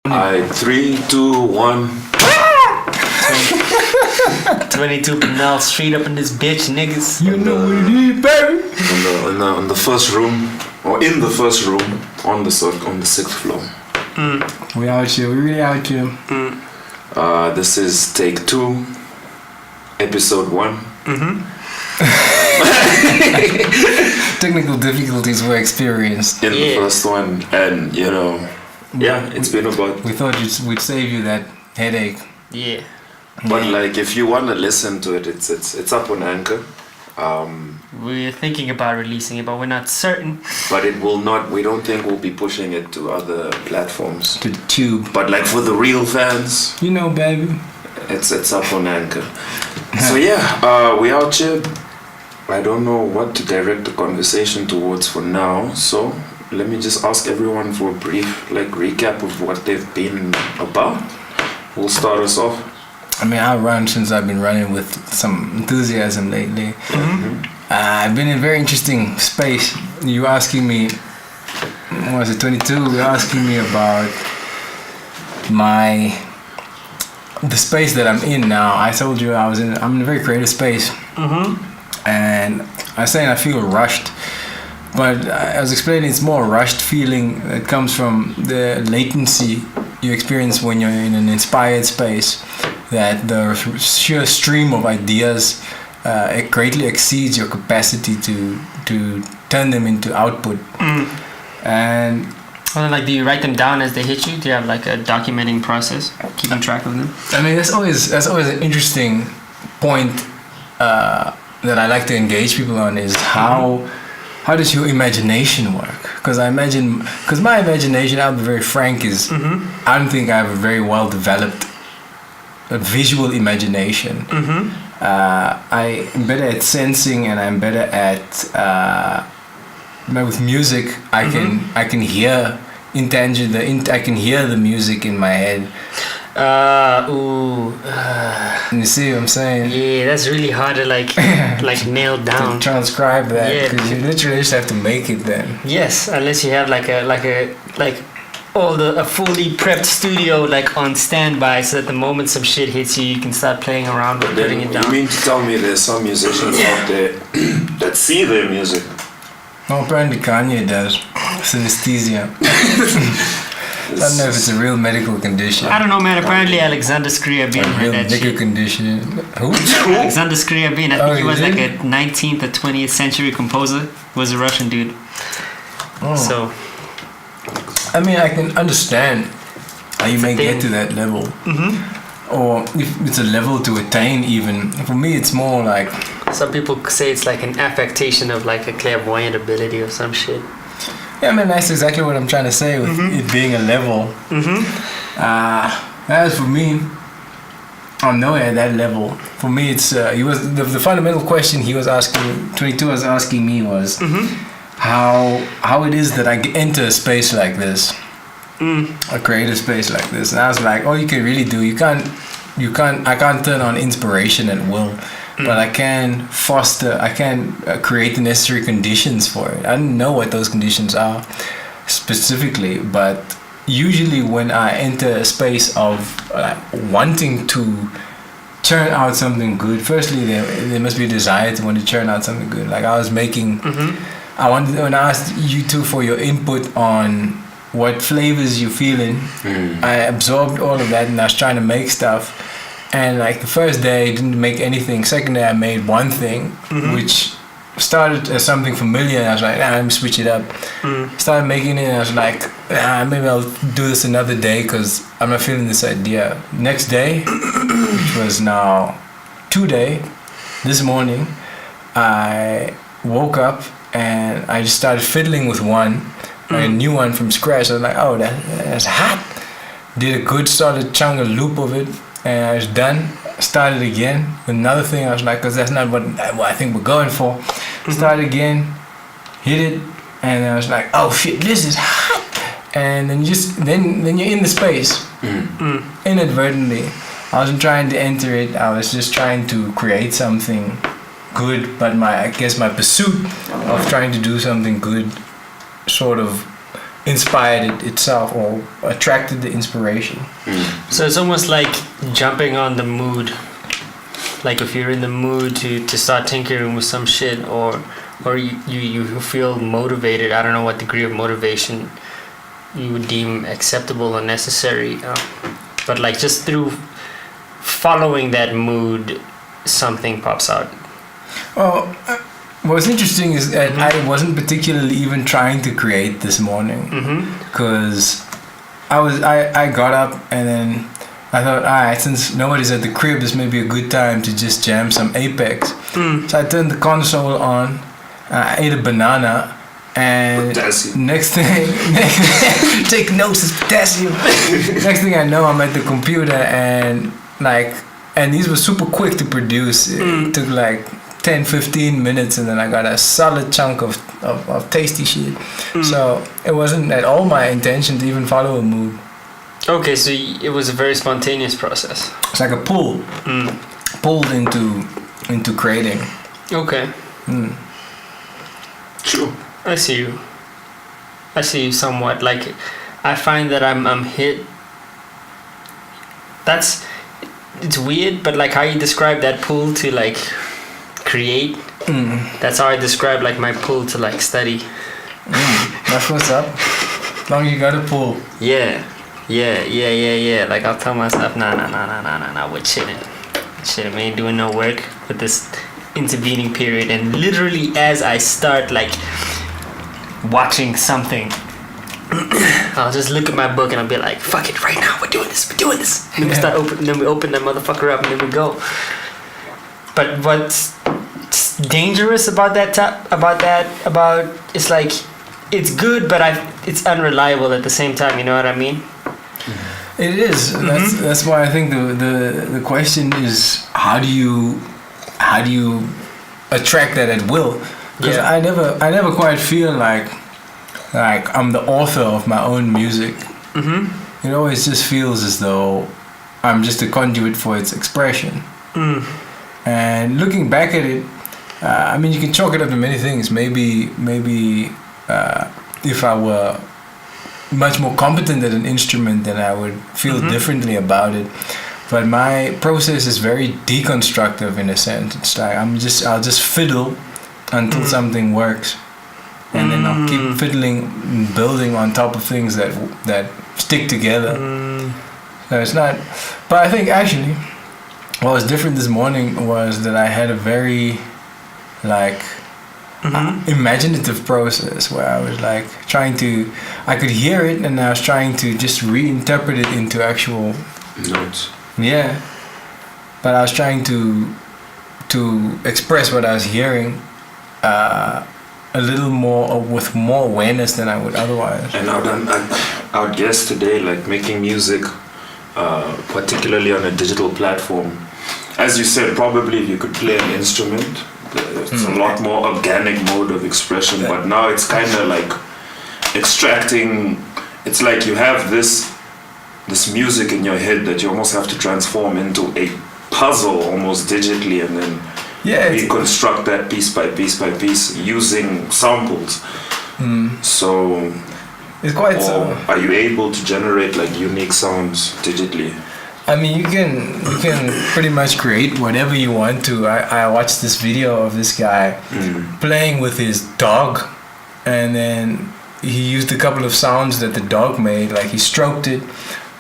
Alright, 3, 2, 1. 22 Banal straight up in this bitch, niggas. You know what it is, baby. On the first room, or in the first room, on the 6th floor. We out here, we really out here. This is take 2, episode 1. Technical difficulties were experienced. In the first one, and it's been about. We thought we'd save you that headache. Yeah. But like, if you want to listen to it, it's up on Anchor. We're thinking about releasing it, but we're not certain. But it will not. We don't think we'll be pushing it to other platforms. To the tube. But like for the real fans, baby. It's up on Anchor. So we out here. I don't know what to direct the conversation towards for now. So let me just ask everyone for a brief recap of what they've been about. We'll start us off. I mean, I've run since I've been running with some enthusiasm lately. I've been in a very interesting space. You asking me, what was it, 22? You're asking me about the space that I'm in now. I told you I'm in a very creative space. And I was saying I feel rushed. But I was explaining it's more a rushed feeling that comes from the latency you experience when you're in an inspired space. That the sheer stream of ideas it greatly exceeds your capacity to turn them into output. And do you write them down as they hit you? Do you have like a documenting process, keeping track of them? I mean, that's always an interesting point that I like to engage people on is how does your imagination work? Because my imagination, I'll be very frank, is I don't think I have a very well developed visual imagination. I'm better at sensing, and I'm better at with music. I can hear intangible. I can hear the music in my head. You see what I'm saying? Yeah, that's really hard to like nail down. To transcribe that, because you literally just have to make it then. Yes, unless you have a fully prepped studio on standby, so that the moment some shit hits you, you can start playing around with putting it down. You mean to tell me there's some musicians out there that see their music? Well, apparently Kanye does. Synesthesia. I don't know if it's a real medical condition. I don't know, man. Apparently Alexander Scriabin had that shit. Condition. Who? Alexander Scriabin. I think he was like a 19th or 20th century composer. Was a Russian dude. So, I mean, I can understand how you may get to that level. Or if it's a level to attain even. For me, it's more like... Some people say it's like an affectation of like a clairvoyant ability or some shit. Yeah, I mean, that's exactly what I'm trying to say with it being a level. As for me, I'm nowhere at that level. For me, it's the fundamental question he was asking, 22 was asking me was how it is that I enter a space like this, a creative space like this. And I was like, all you can really do, I can't turn on inspiration at will. But I can create the necessary conditions for it. I don't know what those conditions are specifically, but usually when I enter a space of wanting to turn out something good, firstly there must be a desire to want to turn out something good. Like I was making, when I asked you two for your input on what flavors you're feeling, I absorbed all of that and I was trying to make stuff. And like the first day, I didn't make anything. Second day, I made one thing, which started as something familiar. And I was like, let me switch it up. Started making it, and I was like, maybe I'll do this another day because I'm not feeling this idea. Next day, which was now 2 days, this morning, I woke up and I just started fiddling with one, a new one from scratch. I was like, oh, that's hot. Did a good solid chunk of loop of it. And I was done. Started again with another thing. I was like, because that's not what I think we're going for. Started again, hit it, and I was like, oh shit, this is hot. And then then you're in the space inadvertently. I wasn't trying to enter it. I was just trying to create something good. But my pursuit of trying to do something good sort of inspired it itself or attracted the inspiration. So it's almost like jumping on the mood. Like if you're in the mood to start tinkering with some shit, or you feel motivated. I don't know what degree of motivation you would deem acceptable or necessary, but like just through following that mood, something pops out. Well, what's interesting is that I wasn't particularly even trying to create this morning, because I got up and then I thought, alright, since nobody's at the crib, this may be a good time to just jam some Apex. So I turned the console on, I ate a banana, and Potassium. next thing, take notes, it's potassium. Next thing I know, I'm at the computer and these were super quick to produce. It took like 10-15 minutes, and then I got a solid chunk of tasty shit. So it wasn't at all my intention to even follow a mood. Okay, so it was a very spontaneous process. It's like a pull, pulled into creating. Okay. True. I see you somewhat. Like, I find that I'm hit. It's weird, but like how you describe that pull to like create, that's how I describe like my pull to like study. That's what's up. As long as you got a pull. Yeah. Like I'll tell myself, nah, we're chilling. We ain't doing no work with this intervening period. And literally as I start like watching something, I'll just look at my book and I'll be like, fuck it, right now, we're doing this. And then we open that motherfucker up and then we go. But what's dangerous about it's like, it's good, but it's unreliable at the same time, you know what I mean? It is. That's why I think the question is, how do you attract that at will? Because I never quite feel like I'm the author of my own music. It always just feels as though I'm just a conduit for its expression. And looking back at it, I mean, you can chalk it up to many things. Maybe if I were much more competent at an instrument, then I would feel differently about it. But my process is very deconstructive in a sense. It's like I'll just fiddle until something works, and then I'll keep fiddling and building on top of things that stick together. So it's not. But I think actually, what was different this morning was that I had a very imaginative process where I was like I could hear it and I was trying to just reinterpret it into actual notes. Yeah, but I was trying to express what I was hearing a little more with more awareness than I would otherwise. And I would guess today, like making music, particularly on a digital platform, as you said, probably if you could play an instrument, it's a lot more organic mode of expression. But now it's kind of like extracting. It's like you have this music in your head that you almost have to transform into a puzzle almost digitally, and then reconstruct that piece by piece using samples. So it's quite are you able to generate like unique sounds digitally? I mean, you can pretty much create whatever you want to. I watched this video of this guy playing with his dog, and then he used a couple of sounds that the dog made. Like he stroked it,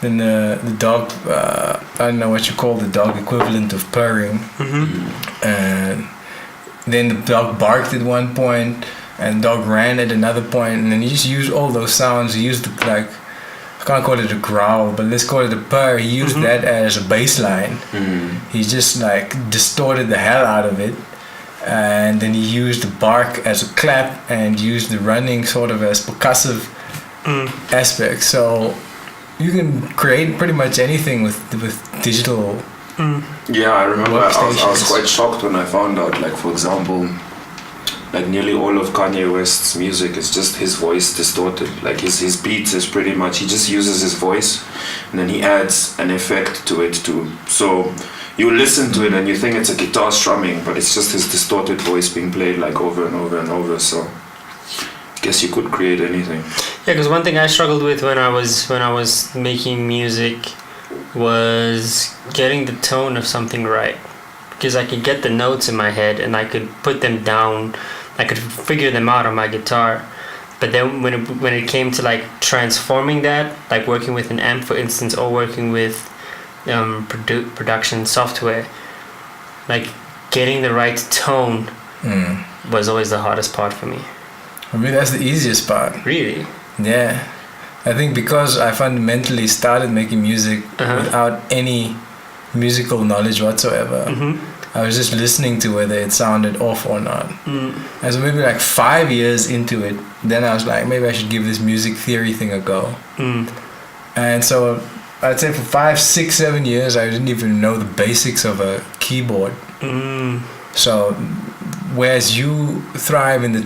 then the dog, I don't know what you call the dog equivalent of purring, and then the dog barked at one point, and the dog ran at another point, and then he just used all those sounds. He used I can't call it a growl, but let's call it a purr. He used that as a bass line. He just distorted the hell out of it, and then he used the bark as a clap and used the running sort of as percussive aspects. So you can create pretty much anything with digital. Yeah, I remember I was quite shocked when I found out, like for example, like nearly all of Kanye West's music is just his voice distorted. Like his beats is pretty much, he just uses his voice and then he adds an effect to it too. So you listen to it and you think it's a guitar strumming, but it's just his distorted voice being played like over and over and over. So I guess you could create anything. Yeah, because one thing I struggled with when I was making music was getting the tone of something right. Because I could get the notes in my head and I could put them down. I could figure them out on my guitar. But then when it came to like transforming that, like working with an amp, for instance, or working with production software, like getting the right tone was always the hardest part for me. For me, that's the easiest part. Really? Yeah. I think because I fundamentally started making music without any musical knowledge whatsoever. I was just listening to whether it sounded off or not. And so maybe like 5 years into it, then I was like, maybe I should give this music theory thing a go. And so I'd say for 5, 6, 7 years, I didn't even know the basics of a keyboard. So whereas you thrive in the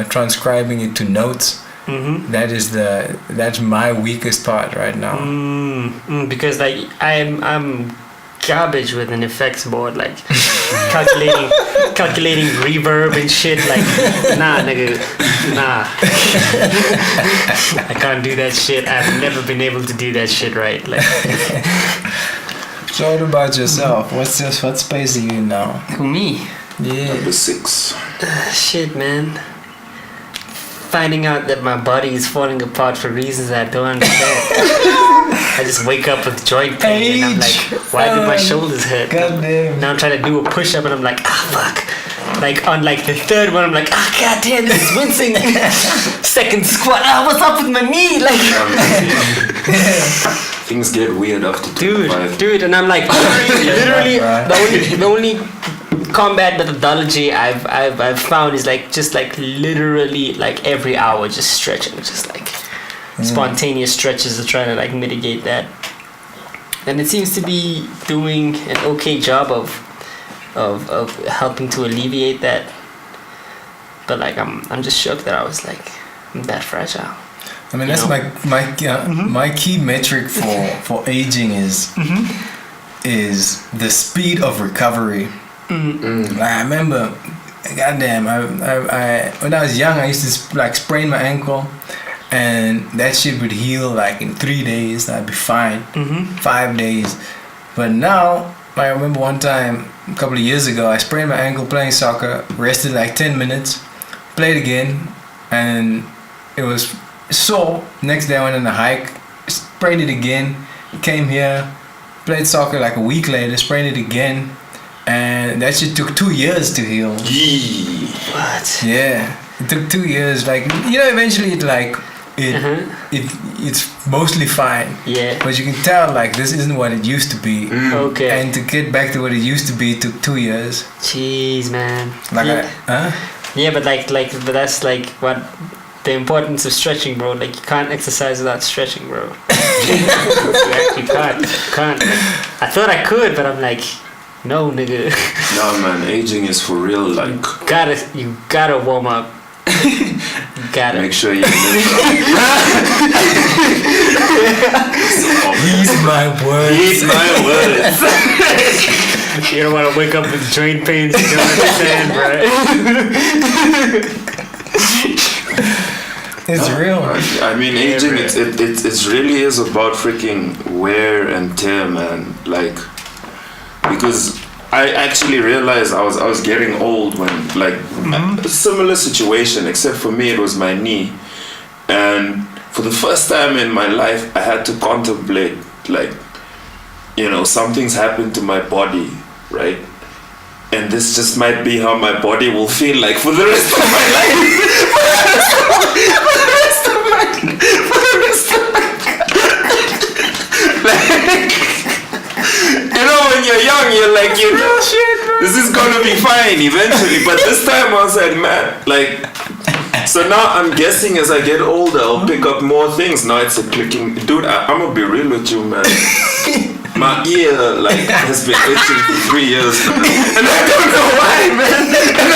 transcribing it to notes, that's my weakest part right now. Because like I'm garbage with an effects board, like calculating reverb and shit. Like, nah, nigga, nah. I can't do that shit. I've never been able to do that shit right. Like. So what about yourself? What space are you in now? Who, me? Yeah. Number 6. Shit, man. Finding out that my body is falling apart for reasons I don't understand. I just wake up with joint pain and I'm like, why do my shoulders hurt? Goddamn. Now I'm trying to do a push-up and I'm like, fuck. Like on like the third one I'm like, goddamn, this is wincing. Second squat, what's up with my knee? Like things get weird after 25. Dude, and I'm like, literally the only combat methodology I've found is like just like literally like every hour just stretching, just like spontaneous stretches to try to like mitigate that, and it seems to be doing an okay job of helping to alleviate that. But like I'm just shocked that I was like I'm that fragile. I mean, that's my key metric for aging is the speed of recovery. I remember, goddamn, I when I was young, I used to like sprain my ankle, and that shit would heal like in 3 days. I'd be fine. 5 days. But now, I remember one time a couple of years ago, I sprained my ankle playing soccer, rested like 10 minutes, played again, and it was sore. Next day I went on a hike, sprained it again, came here, played soccer like a week later, sprained it again. And that shit took 2 years to heal. What? Yeah, it took 2 years. Like, you know, eventually it's mostly fine. Yeah. But you can tell like this isn't what it used to be. Okay. And to get back to what it used to be took 2 years. Jeez, man. Like Yeah, but but that's like what the importance of stretching, bro. Like you can't exercise without stretching, bro. You can't. I thought I could, but I'm like, no, nigga. No, man, aging is for real. Like, you gotta warm up. Gotta make sure you. He's my words. He's my words. You don't want to wake up with joint pains. You don't understand, bro. It's real. I mean, aging. It really is about freaking wear and tear, man. Like. Because I actually realized I was getting old when like a similar situation, except for me it was my knee, and for the first time in my life I had to contemplate like, you know, something's happened to my body, right? And this just might be how my body will feel like for the rest of my life. You know, when you're young, you're like, you know, this is gonna be fine eventually. But this time I was like, man, like, so now I'm guessing as I get older, I'll pick up more things. Now it's a clicking. Dude, I'm gonna be real with you, man. My ear, like, has been itching for 3 years now. And I don't know why, man. And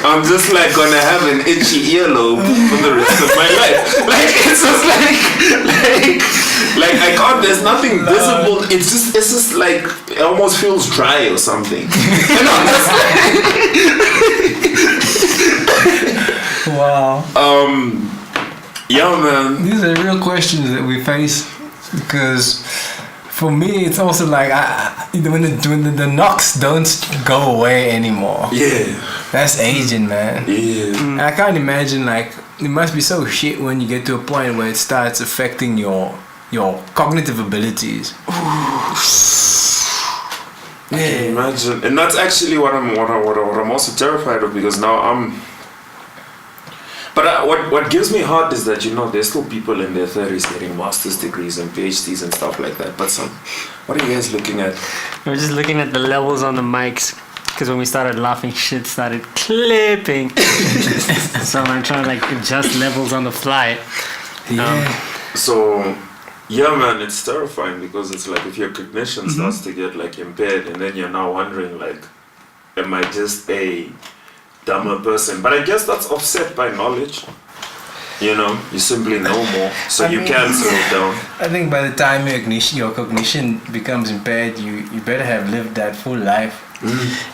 I'm just like gonna have an itchy earlobe for the rest of my life. Like, it's just like I can't, there's nothing visible. It's just like, it almost feels dry or something. And I'm just like, Wow. Yeah, man. These are real questions that we face because for me it's also like when the knocks don't go away anymore. Yeah. That's aging, man. Yeah. I can't imagine, like, it must be so shit when you get to a point where it starts affecting your cognitive abilities. I can imagine, and that's actually what I'm also terrified of, because now But what gives me heart is that, you know, there's still people in their 30s getting master's degrees and PhDs and stuff like that. But what are you guys looking at? We're just looking at the levels on the mics, because when we started laughing, shit started clipping. So I'm trying to like adjust levels on the fly. So, yeah, man, it's terrifying, because it's like if your cognition starts to get like impaired, and then you're now wondering like, am I just a dumber person? But I guess that's offset by knowledge. You know, you simply know more, so you can slow down. I think by the time your cognition becomes impaired, you better have lived that full life.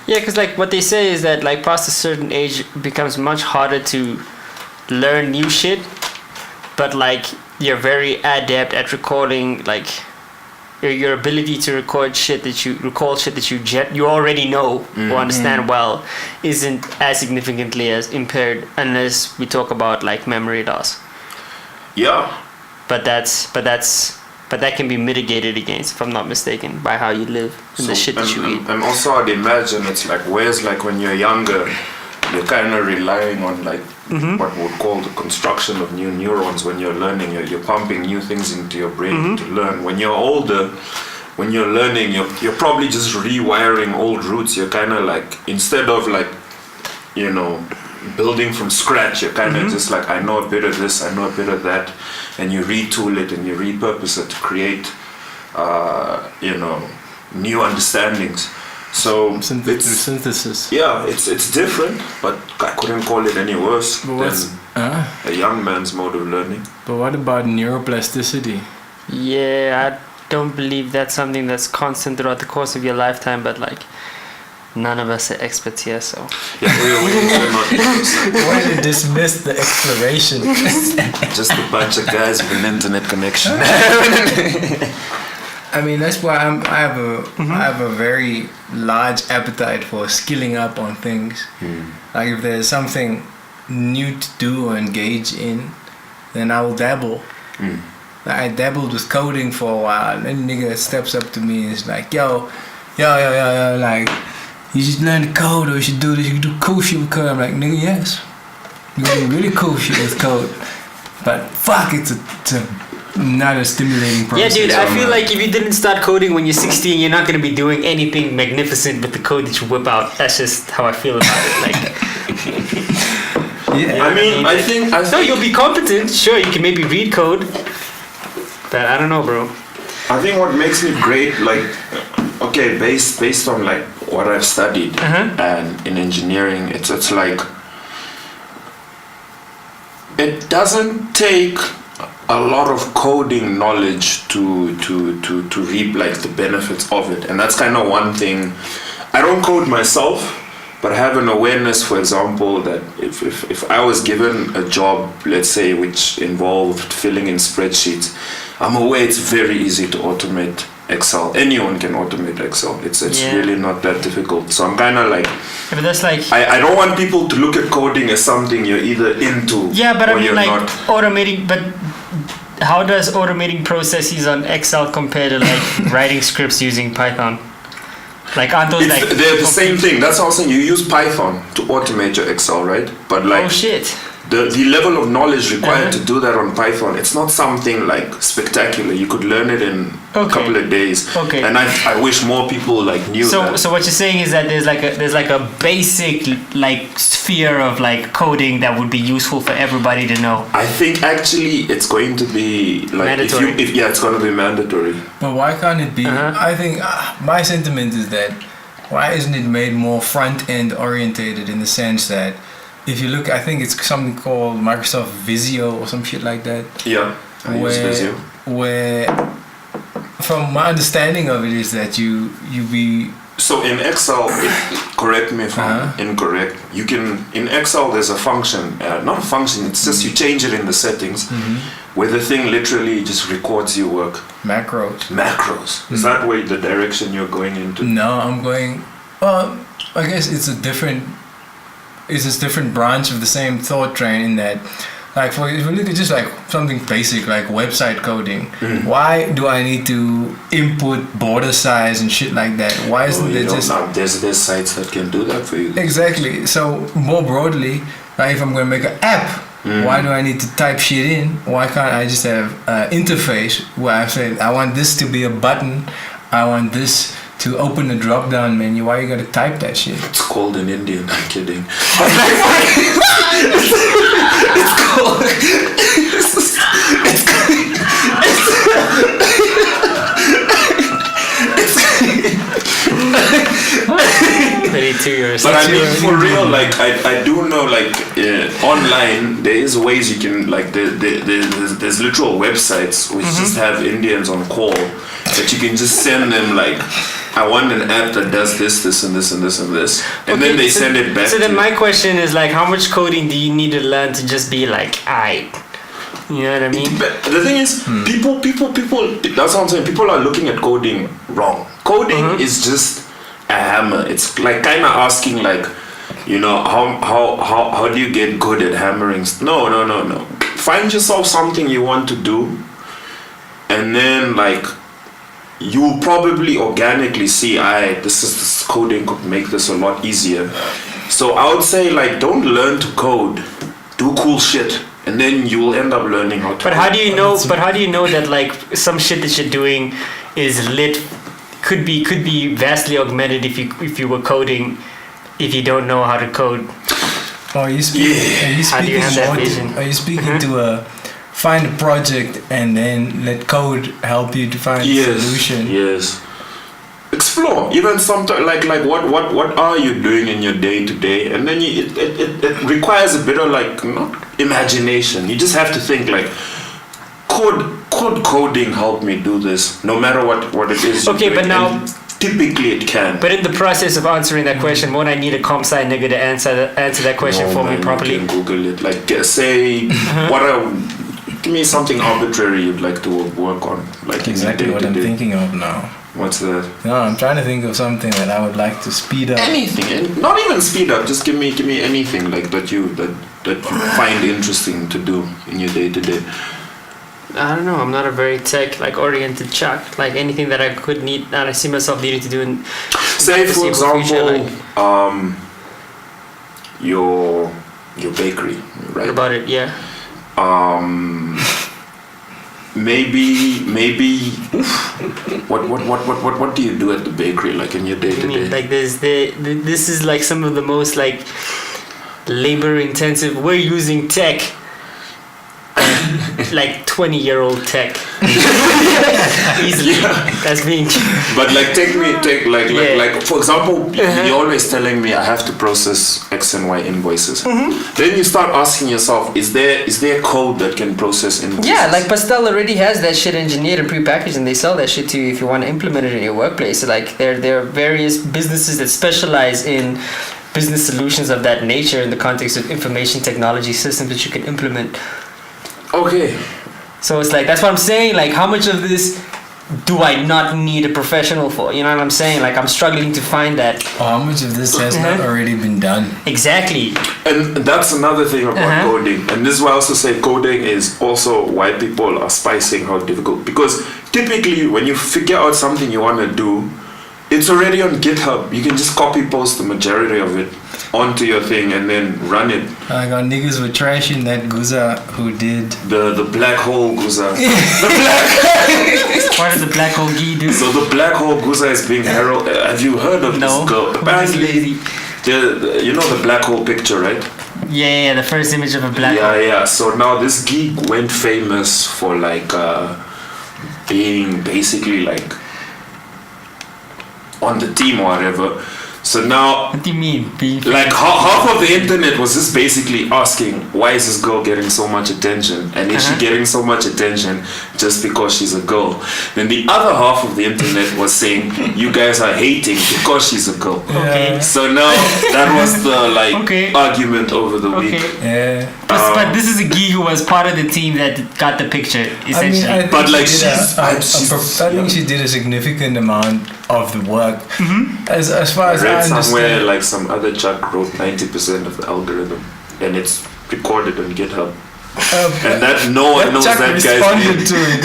Yeah, because like what they say is that like past a certain age it becomes much harder to learn new shit, but like you're very adept at recording, like your ability to recall shit that you already know or understand well isn't as significantly as impaired, unless we talk about like memory loss. Yeah. But that can be mitigated against, if I'm not mistaken, by how you live and the shit that you eat. And also I'd imagine it's like, whereas like when you're younger, you're kind of relying on like what we would call the construction of new neurons. When you're learning, you're pumping new things into your brain to learn. When you're older, when you're learning, you're probably just rewiring old roots. You're kind of like, instead of like, you know, building from scratch, you're kind of just like, I know a bit of this, I know a bit of that, and you retool it and you repurpose it to create you know, new understandings. So synthesis. Yeah, it's different, but I couldn't call it any worse than a young man's mode of learning. But what about neuroplasticity? Yeah, I don't believe that's something that's constant throughout the course of your lifetime, but like none of us are experts here, so yeah, we're not experts. Why did dismiss the exploration? Just a bunch of guys with an internet connection. I mean, that's why I have a very large appetite for skilling up on things. Like if there's something new to do or engage in, then I will dabble. Like I dabbled with coding for a while, and then nigga steps up to me and is like, yo, like, you should learn to code, or you should do this, you can do cool shit with code. I'm like, nigga, yes. You can do really cool shit with code. But fuck, it's a not a stimulating process. Yeah, dude, I feel like if you didn't start coding when you're 16, you're not going to be doing anything magnificent with the code that you whip out. That's just how I feel about it. Like, yeah, I mean, I think no, you'll be competent. Sure, you can maybe read code, but I don't know, bro. I think what makes me great, like, okay, based on like what I've studied and in engineering, it's like it doesn't take a lot of coding knowledge to reap like the benefits of it, and that's kind of one thing. I don't code myself, but I have an awareness, for example, that if I was given a job, let's say, which involved filling in spreadsheets, I'm aware it's very easy to automate Excel. Anyone can automate Excel. It's really not that difficult. So I'm kind of like, but that's like, I don't want people to look at coding as something you're either into but or I mean, you're like not. automating. But how does automating processes on Excel compare to like writing scripts using Python? Like, aren't those like they're the same thing. That's how I'm saying. You use Python to automate your Excel, right? But like, oh shit. The level of knowledge required to do that on Python, it's not something like spectacular. You could learn it in a couple of days. Okay. And I wish more people like knew that. So what you're saying is that there's like a basic like sphere of like coding that would be useful for everybody to know. I think actually it's going to be like mandatory. It's going to be mandatory. But why can't it be? I think my sentiment is that why isn't it made more front end orientated, in the sense that if you look, I think it's something called Microsoft Visio or some shit like that. Yeah, I use Visio. Where, from my understanding of it, is that you be So in Excel, correct me if I'm incorrect. You can in Excel there's a function, not a function. It's just you change it in the settings, where the thing literally just records your work. Macros. Is that way the direction you're going into? No, I'm going. Well, I guess it's a different branch of the same thought train in that. Like if we look at just like something basic like website coding, why do I need to input border size and shit like that? Why isn't there just there's sites that can do that for you? Exactly. So more broadly, like if I'm going to make an app, why do I need to type shit in? Why can't I just have an interface where I say I want this to be a button, I want this to open the drop down menu? Why you gotta type that shit? It's called an Indian. I'm kidding. But I mean, for real, like I do know, like online there is ways you can like there's literal websites which just have Indians on call that you can just send them like, I want an app that does this, and this, and this, and this, and then they send it back. So then my question is like, how much coding do you need to learn to just be like, you know what I mean? But the thing is, people. That's what I'm saying. People are looking at coding wrong. Coding is just a hammer. It's like kind of asking like, you know, how do you get good at hammering? No. Find yourself something you want to do, and then like, you'll probably organically see, this coding could make this a lot easier. So I would say like, don't learn to code, do cool shit, and then you will end up learning how to. But how do you know? But how do you know that like some shit that you're doing is could be vastly augmented if you were coding, if you don't know how to code? Are you speaking to find a project and then let code help you to find a solution? Yes. Explore. Even sometimes like what are you doing in your day to day, and then it requires a bit of like not imagination. You just have to think like, could coding help me do this? No matter what it is. Okay, but now. And typically it can. But in the process of answering that question, won't I need a comp sci nigga to answer that question for me properly? You can Google it. Like say give me something arbitrary you'd like to work on. Like exactly what I'm thinking of now. What's that? No, I'm trying to think of something that I would like to speed up. Anything, not even speed up. Just give me anything like that you find interesting to do in your day to day. I don't know. I'm not a very tech oriented chuck. Like anything that I could need, that I see myself needing to do in. Say for example, your bakery, right? About it, yeah. Maybe what do you do at the bakery like in your day to day? Like this is like some of the most like labor intensive. We're using tech, like 20-year-old tech. Easily. That's being. But like like for example, you're always telling me I have to process X and Y invoices. Then you start asking yourself, is there code that can process invoices? Yeah, like Pastel already has that shit engineered and prepackaged, and they sell that shit to you if you want to implement it in your workplace. So like there are various businesses that specialize in business solutions of that nature in the context of information technology systems that you can implement. Okay. So it's like, that's what I'm saying, like how much of this do I not need a professional for? You know what I'm saying? Like I'm struggling to find that. How much of this has not already been done? Exactly. And that's another thing about coding. And this is why I also say coding is also why people are spicing how difficult. Because typically when you figure out something you want to do, it's already on GitHub. You can just copy post the majority of it onto your thing and then run it. I got niggas were trashing that Guza who did the black hole Guza. What is the black hole G do? So the black hole Guza is being heralded. Have you heard of this girl? Apparently, you know the black hole picture, right? Yeah, the first image of a black hole. Yeah. So now this geek went famous for like being basically like on the team or whatever. So now, what do you mean? Like half of the internet was just basically asking, why is this girl getting so much attention? And is she getting so much attention just because she's a girl. Then the other half of the internet was saying, you guys are hating because she's a girl. Okay. So now that was the argument over the week. Yeah. But this is a geek who was part of the team that got the picture, essentially. I think But, like, I think she did a significant amount of the work. As far as I read understand. somewhere like some other Chuck wrote 90% of the algorithm, and it's recorded on GitHub. And that no one knows Chuck that guy's responded name. to it.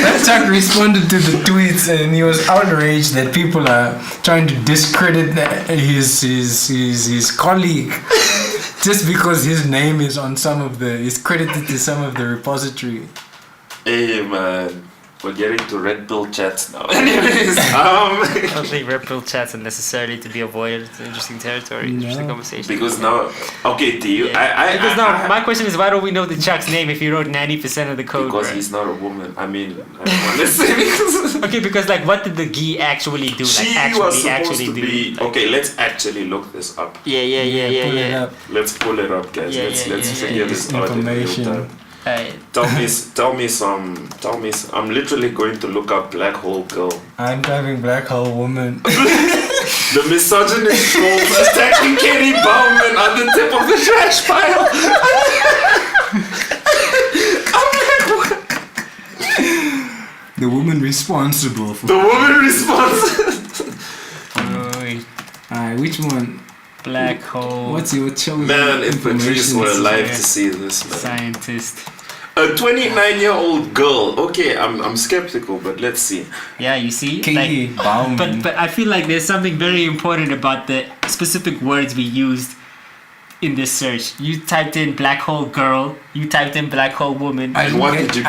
That Chuck responded to the tweets, and he was outraged that people are trying to discredit his colleague just because his name is on is credited to some of the repository. Hey man, we're getting to red pill chats now. Anyways, I don't think red pill chats are necessarily to be avoided. It's an interesting territory, interesting conversation. because now, okay, to you, Because now, my question is, why don't we know the Chuck's name if he wrote 90% of the code? because right? he's not a woman. I mean, I don't want to say because Okay, because like, what did the Gi actually do? she like, was supposed to do? be. Like, Okay, let's actually look this up. yeah. Pull it up. Let's pull it up, guys. Let's figure this out in real Information. time. Alright. Tell me some. I'm literally going to look up black hole girl. I'm driving black hole woman. The misogynist trolls attacking Katie Bowman on the tip of the trash pile. The woman responsible for. The woman responds. Alright, which one? Black hole. What's your choice? Man, if Patrice were alive Yeah. to see this, man. Scientist. A 29-year-old girl. Okay, I'm skeptical, but let's see. Yeah, you see? Katie Bowman. But I feel like there's something very important about the specific words we used in this search. You typed in black hole girl, you typed in black hole woman. I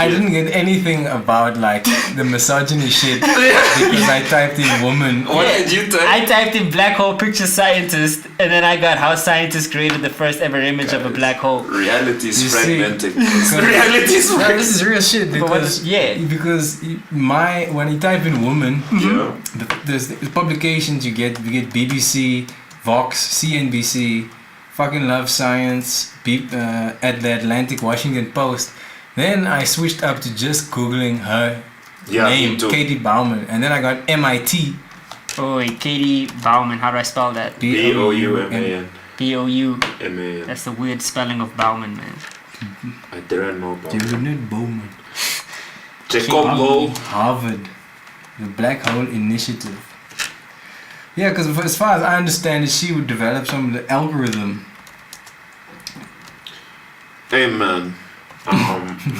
didn't get anything about like the misogyny shit because I typed in woman. What did you type? I typed in black hole picture scientist, and then I got how scientists created the first ever image of a black hole. Reality is You see? fragmenting. Reality is No, fragmenting. this is real shit because when you type in woman, Yeah. there's publications you get BBC, Vox, CNBC, fucking Love Science, at the Atlantic, Washington Post. Then I switched up to just googling her Yeah, name, me too. Katie Bowman, and then I got MIT. Oh wait, Katie Bowman. How do I spell that? Bouman. B-O-U. Man. That's the weird spelling of Bowman, man. I didn't know about that. Janet Bowman. Jacobo. Harvard, the Black Hole Initiative. Yeah, because as far as I understand it, she would develop some of the algorithm. Hey man,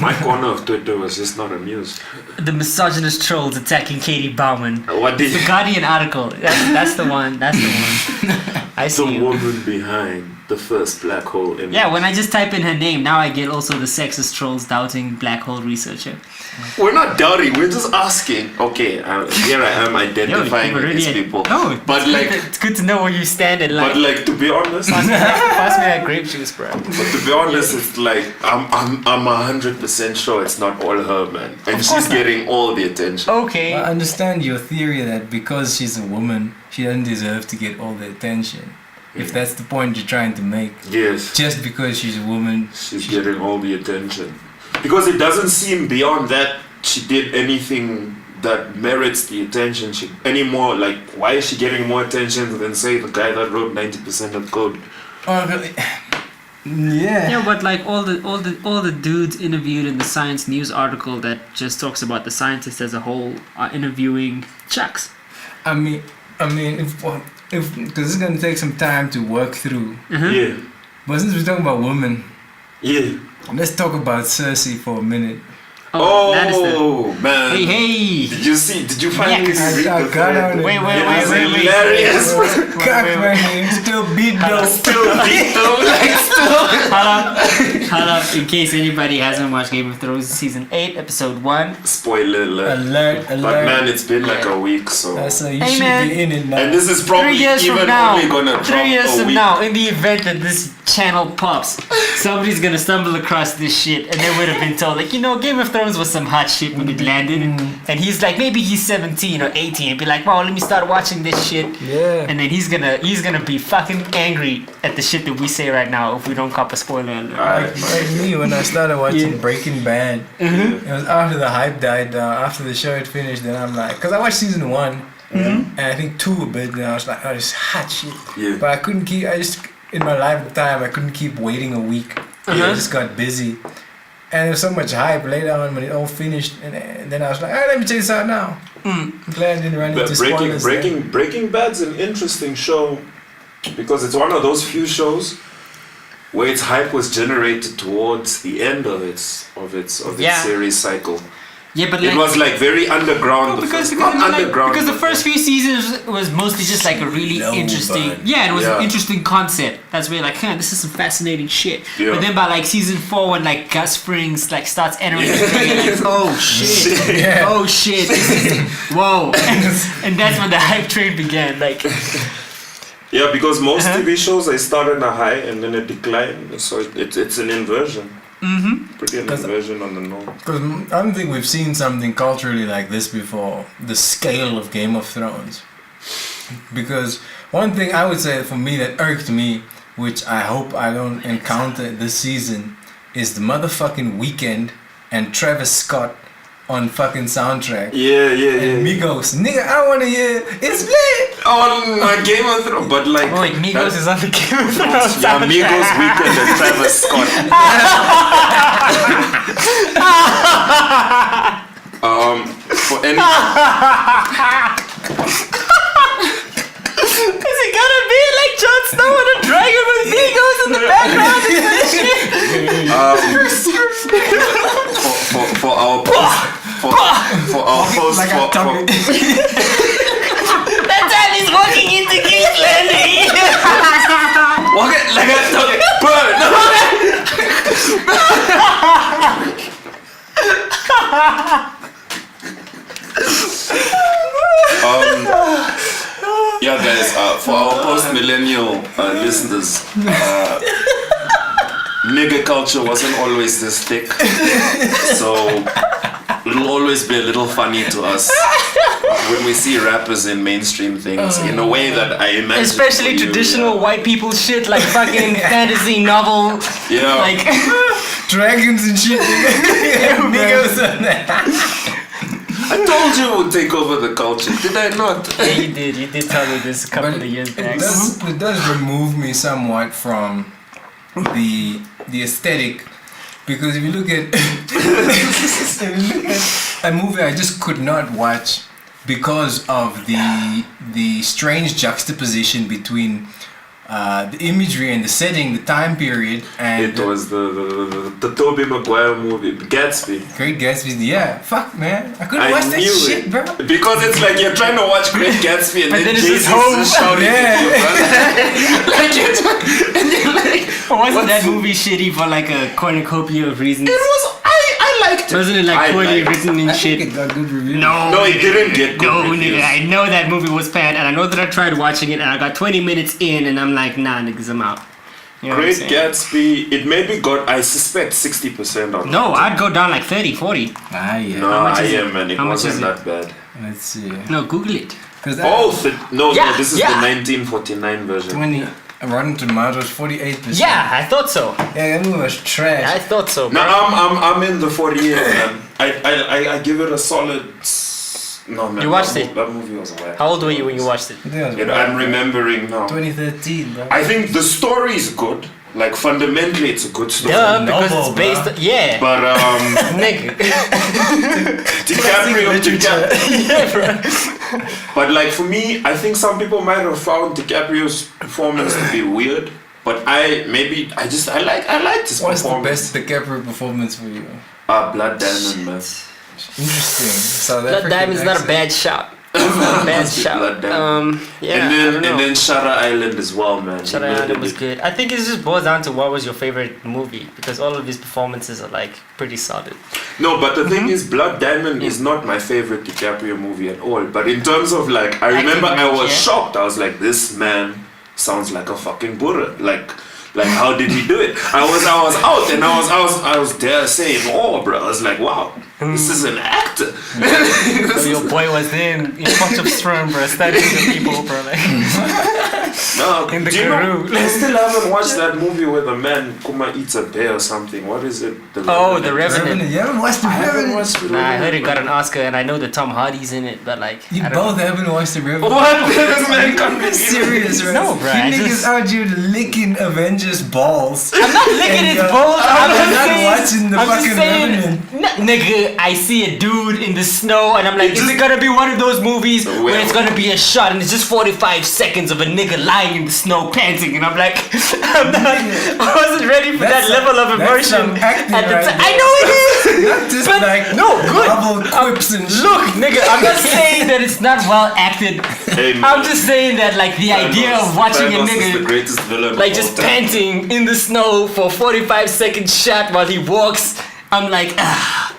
my corner of Twitter was just not amused. The misogynist trolls attacking Katie Bowman. What did The Guardian article. That's the one. That's the one. I see. the you. woman behind the first black hole image? Yeah, when I just type in her name, now I get also the sexist trolls doubting black hole researcher. We're not doubting, we're just asking. Okay, here I am identifying with these people. No, But like, it's good to know where you stand in life. but like to be honest, Pass me that grape juice, bro. but to be honest, it's like I'm 100% sure it's not all her, man, and Of course she's not. getting all the attention. Okay. I understand your theory that because she's a woman, she doesn't deserve to get all the attention. If that's the point you're trying to make. Yes, Just because she's a woman, she's getting all the attention because it doesn't seem beyond that she did anything that merits the attention anymore. Like, why is she getting more attention than say the guy that wrote 90% of code? Yeah. Yeah, but like all the dudes interviewed in the Science News article that just talks about the scientists as a whole are interviewing Chucks. I mean, if because it's gonna take some time to work through. Yeah, But since we're talking about women, yeah. let's talk about Cersei for a minute. Lannister. Oh man! Hey. Did you finally Yes. read I the got thread? on it. Wait. It was hilarious. Man, still beat though. Still beat though, like still. Hold up. In case anybody hasn't watched Game of Thrones season 8, episode 1. Spoiler alert. Alert. But man, it's been like a week, so. That's you Hey, should man. be in it now. And this is 3 probably years even from now, only gonna drop 3 years a from week. now, in the event that this channel pops, somebody's gonna stumble across this shit, and they would have been told, like, Game of Thrones was some hot shit when it landed, and he's like, maybe he's 17 or 18, and be like, wow, let me start watching this shit, Yeah. and then he's gonna be fucking angry at the shit that we say right now if we don't cop a spoiler alert. Alright, Like me, when I started watching Breaking Bad, Mm-hmm. it was after the hype died down, after the show had finished, then I'm like, because I watched season 1, and I think 2 a bit, and I was like, oh, this is hot shit. Yeah. But I couldn't keep, in my lifetime, I couldn't keep waiting a week. I just got busy. And there was so much hype later on when it all finished, and then I was like, all right, let me check this out now. I'm glad I didn't run into spoilers. Breaking Bad's an interesting show because it's one of those few shows where its hype was generated towards the end of its series cycle. Yeah, but it was like very underground. Because the first few seasons was mostly just like a really interesting. Yeah, it was an interesting concept. That's where like, this is some fascinating shit. Yeah. But then by like season 4, when like Gus Frings like starts entering the thing, you're like, oh shit, oh shit, whoa, and that's when the hype train began. Like. Yeah, because most TV shows they start on a high and then it decline, so it's an inversion. Pretty an inversion on the norm. Because I don't think we've seen something culturally like this before. The scale of Game of Thrones. Because one thing I would say for me that irked me, which I hope I don't encounter this season, is the motherfucking Weeknd and Travis Scott on fucking soundtrack. Yeah. Migos, nigga, I wanna hear it's lit on Game of Thrones, but like. Oh wait, Migos is on the Game of Thrones. Yeah, Migos, Weeknd, and Travis Scott. For any. Is it gonna be like Jon Snow and a dragon with Migos in the background? For our host, like that time he's walking into King's Landing. Walk it like a dog. Burn. Yeah, guys. For our post-millennial listeners, nigga culture wasn't always this thick, so it'll always be a little funny to us when we see rappers in mainstream things in a way that I imagine. Especially traditional white people shit like fucking fantasy novel. Yeah. Like dragons and shit. Migos on that. I told you it would take over the culture, did I not? Yeah, you did. You did tell me this a couple of years back. It does remove me somewhat from the aesthetic, because if you look at a movie I just could not watch because of the strange juxtaposition between the imagery and the setting, the time period, and it was the Tobey Maguire movie, Gatsby. Great Gatsby. Yeah, fuck man, I couldn't watch that shit, bro. Because it's like you're trying to watch Great Gatsby and then Jesus is shouting at you, and you're like, wasn't that movie shitty for like a cornucopia of reasons? It was. I liked it. Wasn't it like poorly written and shit? It got good reviews. No, it didn't get good reviews. Nigga, I know that movie was bad, and I know that I tried watching it, and I got 20 minutes in, and I'm like, nah, niggas, I'm out. You know Great Gatsby, it maybe got, I suspect, 60% on. No, I'd go down like 30, 40. Yeah. No, man, it wasn't that bad. Let's see. No, Google it. This is the 1949 version. 20. Rotten Tomatoes 48%. Yeah, I thought so. Yeah, that movie was trash. I thought so. No, I'm in the 48, man. I give it a solid. No, man. You watched it? That movie was whack. How old were you when you watched it? I'm remembering now. 2013, bro. I think the story is good. Like fundamentally, it's a good story. Yeah, because it's based. Yeah. But nigga. DiCaprio. Yeah, bro. But like for me, I think some people might have found DiCaprio's performance to be weird. But I liked his performance. What's the best DiCaprio performance for you? Blood Diamond, man. Interesting. Blood Diamond's not a bad shot. Bad shout. Yeah. And then Shutter Island as well, man. Shutter Island was good. I think it just boils down to what was your favorite movie, because all of his performances are like pretty solid. No, but the thing is, Blood Diamond is not my favorite DiCaprio movie at all. But in terms of like, I remember I was shocked. I was like, this man sounds like a fucking Buddha. Like Like, how did he do it? I was out and I was there saying, oh, bro. I was like, wow, this is an actor. So your boy was in bunch of strum, bro, studying the people, bro. Like, No, in the do you know, Karoo. I still haven't watched that movie where the man Kuma eats a bear or something. What is it? The The Revenant. You haven't watched The I haven't Revenant? watched it. Nah, I heard it got an Oscar, and I know that Tom Hardy's in it, but like, You I don't both haven't watched The Revenant? What? This man can't be Are you serious, right? No, bro, You I niggas just- out here licking Avengers balls. I'm not licking And his you're- balls. I'm you're just not saying. watching the I'm just fucking saying, Revenant. nigga. I see a dude in the snow, and I'm like, is it gonna be one of those movies where it's gonna be a shot, and it's just 45 seconds of a nigga lying in the snow panting, and I'm like, I wasn't ready for that That's level of that's immersion some acting at the right time. there. I know it is. Not just But like no, good. Marvel quips and shit. Look, nigga, I'm not saying that it's not well acted. Hey, man. I'm just saying that like the idea of watching a Thanos is the nigga greatest villain like of just all time. panting in the snow for 45-second shot while he walks. I'm like,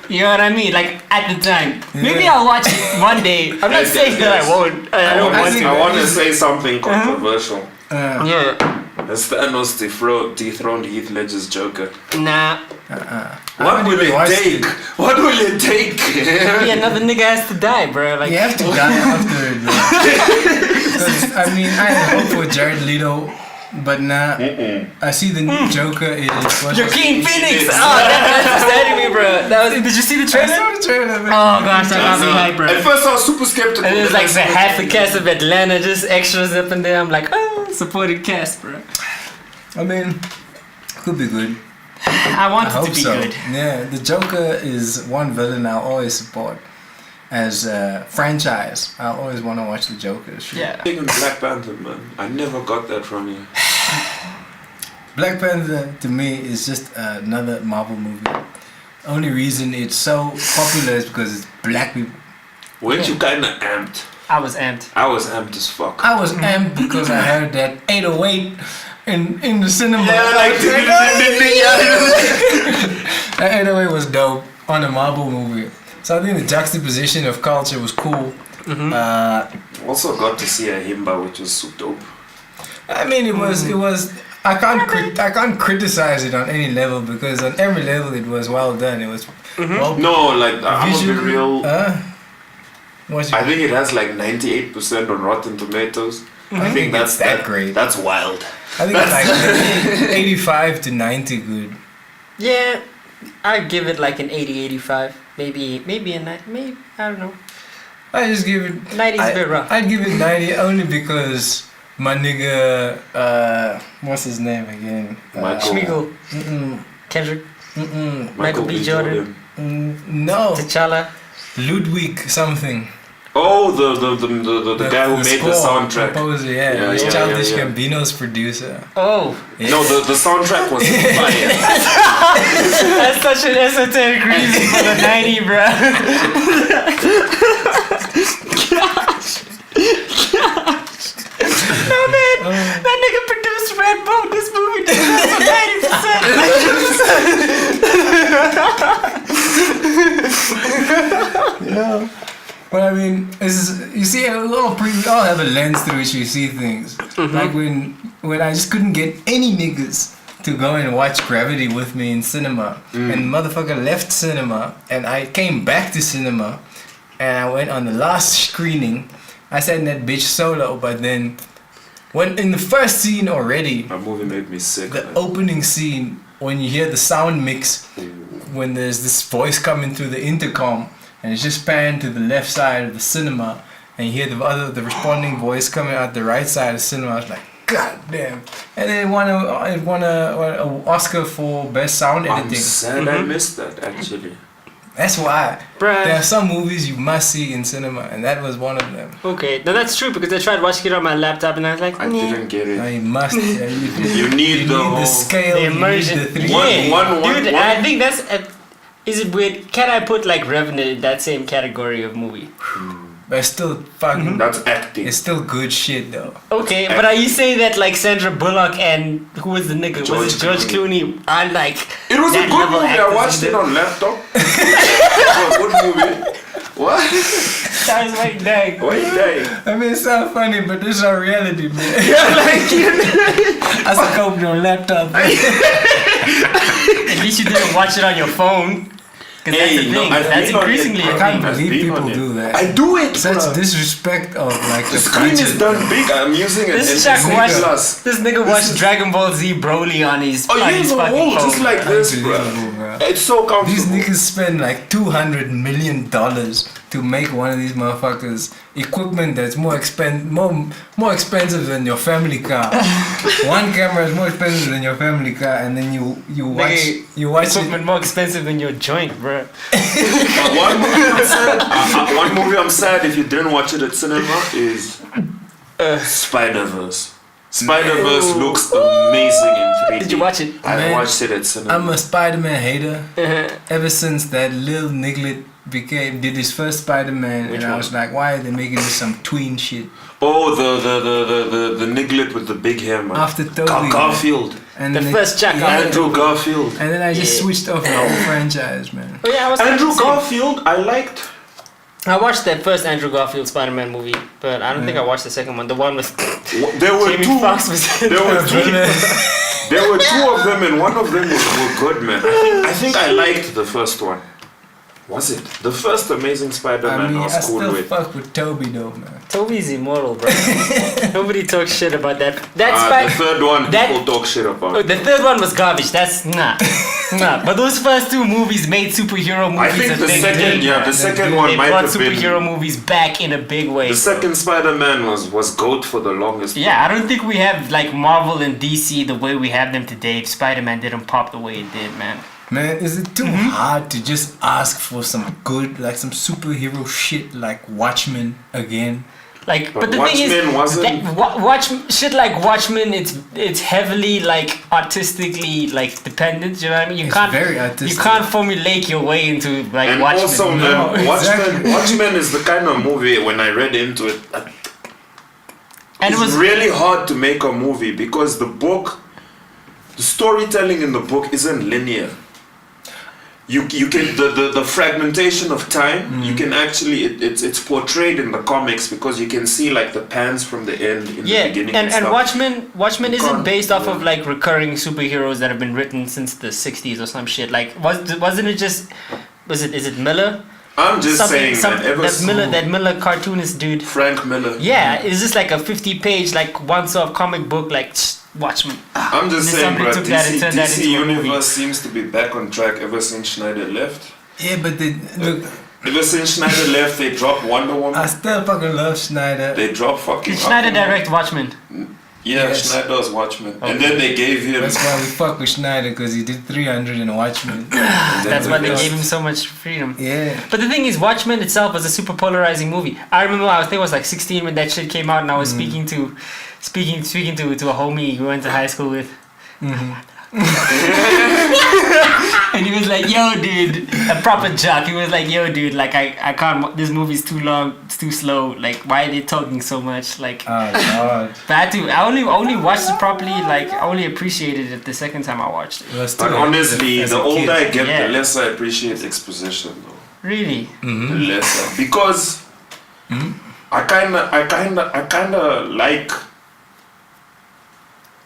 you know what I mean? Like at the time, maybe Yeah. I'll watch it one day. I'm not Yes, saying that yes. I won't. I don't want to. I want to say something controversial. Yeah, As Thanos dethroned Heath Ledger's Joker. nah. What will it take? What will it take? Maybe another nigga has to die, bro. Like, You have to die after it, bro. 'Cause, I mean, I had hope for Jared Leto, but nah. I see the new Joker is. what's Joaquin it- Phoenix. Phoenix. Oh, that's exciting me, bro. That was. Did you see the I trailer? saw the trailer, man. Oh gosh, I got me hype, bro. At first I was super skeptical. And there's then like I saw half the it. cast of Atlanta, just extras up in there. I'm like, oh, supporting cast, bro. I mean, could be good. I want I it to hope be so. good. Yeah, the Joker is one villain I'll always support. As a franchise, I always want to watch the Joker. Shit. Yeah. Even Black Panther, man. I never got that from you. Black Panther to me is just another Marvel movie. Only reason it's so popular is because it's black people. Weren't you kinda amped? I was amped. I was amped as fuck. I was amped because I heard that 808 in the cinema. That 808 was dope on a Marvel movie. So I think the juxtaposition of culture was cool. Also got to see a Himba, which was so dope. I mean, it was. I can't criticize it on any level because on every level it was well done. It was well. No, like I'm gonna be visually- real. What's I think it has like 98% on Rotten Tomatoes. I think that's it's that great. That's wild. I think it's like 85 to 90 good. Yeah, I'd give it like an 80, 85. Maybe a 90. Maybe, I don't know. I just give it. 90 is a bit rough. I'd give it 90 only because my nigga, what's his name again? Michael. Schmeagol, Mm-mm, Kendrick, mm-mm, Michael B. Jordan. no, T'Challa. Ludwig something. Oh, the guy who made the score soundtrack. Composer, yeah, Yeah, he's yeah, Childish yeah, yeah. Gambino's producer. Oh, Yeah. No, the soundtrack was fire. that's such an esoteric reason for the 90, bro. No, man. That nigga produced Red Bull. This movie did that for 90%. Yeah. But I mean, you see, we all have a lens through which we see things. Like when I just couldn't get any niggas to go and watch Gravity with me in cinema, and motherfucker left cinema, and I came back to cinema, and I went on the last screening. I sat in that bitch solo, but then when in the first scene already, That movie made me sick. the man. opening scene, when you hear the sound mix, when there's this voice coming through the intercom, and it's just panned to the left side of the cinema, and you hear the responding voice coming out the right side of the cinema. I was like, God damn! And then it won a Oscar for best sound I'm editing. sad I missed that actually. That's why. Bruh. There are some movies you must see in cinema, and that was one of them. Okay, now that's true because I tried watching it on my laptop and I was like, I "Nah." didn't get No, it. you must. You need the whole- scale. The you need immersion. the 3D. Dude, I think that's. Is it weird? Can I put like Revenant in that same category of movie? But it's still fucking. That's acting. It's still good shit though. Okay, but are you saying that like Sandra Bullock and who was the nigga? George was it George Clooney? Are like. It was a that good level movie. I actors watched in it on laptop. It was a good movie. What? Sorry, guys, why you dying? Why you dying? I mean, it's not funny, but this is our reality, man. That's a coping on laptop. At least you didn't watch it on your phone. Because that's the thing. That's increasingly I a can't thing. believe people do that. I do it. Such Bruh. disrespect of like The screen is done big. I'm using it. This nigga watched Dragon Ball Z Broly on his Oh, you fucking even hold phone. just like this, bro. It's so comfortable. These niggas spend like $200 million to make one of these motherfuckers equipment that's more expensive than your family car. One camera is more expensive than your family car, and then you watch equipment more expensive than your joint, bro. One movie I'm sad if you didn't watch it at cinema is Spider-Verse. Spider-Verse looks amazing in 3D. Did you watch it? I watched it at cinema. I'm a Spider-Man hater. Ever since that little niglet did his first Spider-Man, Which and I one? was like, why are they making this some tween shit? Oh, the niglet with the big hair, man. After Toby. Garfield. And The then first Jack Andrew Garfield. And then I just Yeah. switched off the whole franchise, man. Oh yeah, I was Andrew Garfield, I liked. I watched that first Andrew Garfield Spider-Man movie, but I don't think I watched the second one. The one with There were Jamie two. Foxx was in There were it. two. There were two of them, and one of them were good, man. I think I liked the first one. Was it the first Amazing Spider-Man? I mean, I I was cool still with. fuck with Toby though, man. Toby's immortal, bro. Nobody talks shit about that. That The third one, that- people talk shit about. Oh, the third one was garbage. That's nah. But those first two movies made superhero movies. I think a the thing. second, the second one They might brought have been. superhero movies back in a big way. The second Spider-Man was GOAT for the longest. Yeah, I don't think we have like Marvel and DC the way we have them today. If Spider-Man didn't pop the way it did, man. Man, is it too hard to just ask for some good, like some superhero shit like Watchmen again? Like, But but the thing is, Watchmen wasn't- watch shit like Watchmen. It's heavily like artistically like dependent. You know what I mean? You It's can't very artistic. you can't formulate your way into like And Watchmen. also, No, man, exactly. Watchmen is the kind of movie when I read into it, and it it's was really hard to make a movie because the storytelling in the book isn't linear. You can the fragmentation of time. You can actually it's portrayed in the comics because you can see like the pans from the end in the beginning. and stuff. Watchmen You isn't can't- based off of yeah. like recurring superheroes that have been written since the 60s or some shit. Like wasn't it just is it Miller? I'm just saying that ever that Miller cartoonist dude. Frank Miller. Yeah, it's just like a 50-page like once-off comic book like Watchmen. I'm just Then saying, somebody bro. took that and turned that DC into a movie. Universe seems to be back on track ever since Schneider left. Yeah, but look, Ever since Schneider left, they dropped Wonder Woman. I still fucking love Schneider. They dropped fucking. Did Schneider Aquaman. direct Watchmen? Yeah, Yes. Schneider's Watchmen, Okay. and then they gave him. That's why we fuck with Schneider, because he did 300 in Watchmen. That's why they Yes. gave him so much freedom. Yeah. But the thing is, Watchmen itself was a super polarizing movie. I remember I think I was like 16 when that shit came out, and I was speaking to a homie we went to high school with. And he was like, "Yo, dude," a proper jock. He was like, "Yo, dude, like I can't. This movie's too long. It's too slow. Like, why are they talking so much? Like." Oh, God. But I only watched it properly. Like, I only appreciated it the second time I watched it. It was still But honestly, as the a older kid. I get, Yeah. the less I appreciate exposition, though. Really? The lesser, because I kinda like